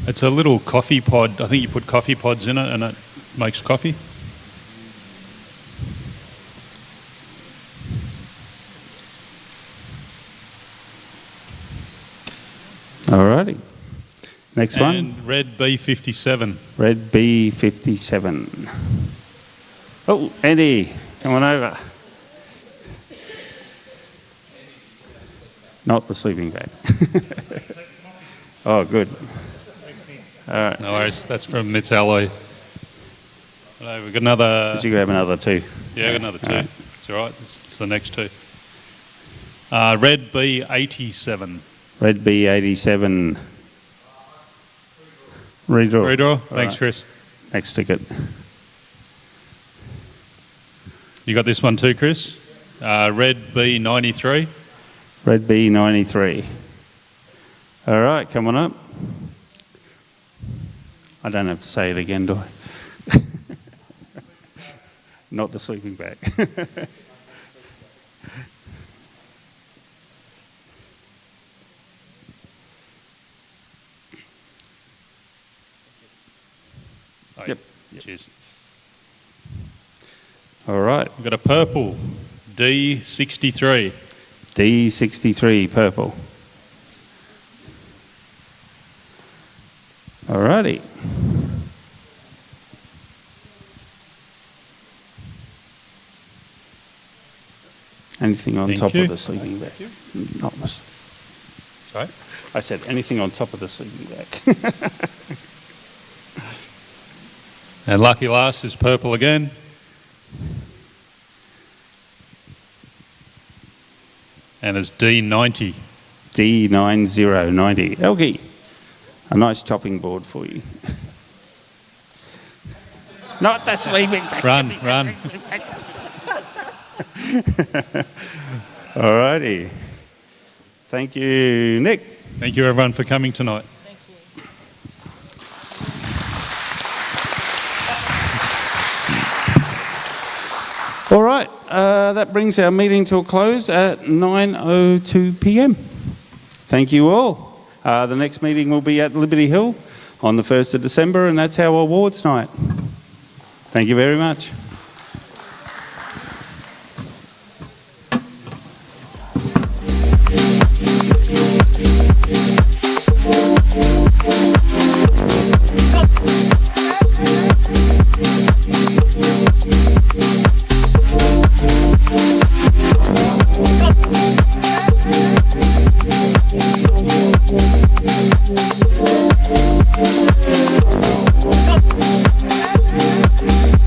It's a little coffee pod. I think you put coffee pods in it and it makes coffee. Alrighty. Next one. And red B57. Red B57. Oh, Andy, come on over. Not the sleeping bag. Oh, good. All right. No worries. That's from Mitz Alloy. Right, we've got another. Did you grab another two? Yeah, I got another two. All right. It's all right. It's the next two. Red B87. Red B87. Redraw. Redraw. All Thanks, right. Chris. Next ticket. You got this one too, Chris? Red B93. Red B93. All right, come on up. I don't have to say it again, do I? Not the sleeping bag. Yep. Cheers. All right. We've got a purple D63. D63 purple. All righty. Anything on top of the sleeping bag? Not this. Sorry? I said anything on top of the sleeping bag. And lucky last is purple again. And it's D90. D9090. Elgie, a nice chopping board for you. Not the sleeping bag. Run. All righty. Thank you, Nick. Thank you, everyone, for coming tonight. All right, that brings our meeting to a close at 9:02 p.m. Thank you all. The next meeting will be at Liberty Hill on the 1st of December, and that's our awards night. Thank you very much.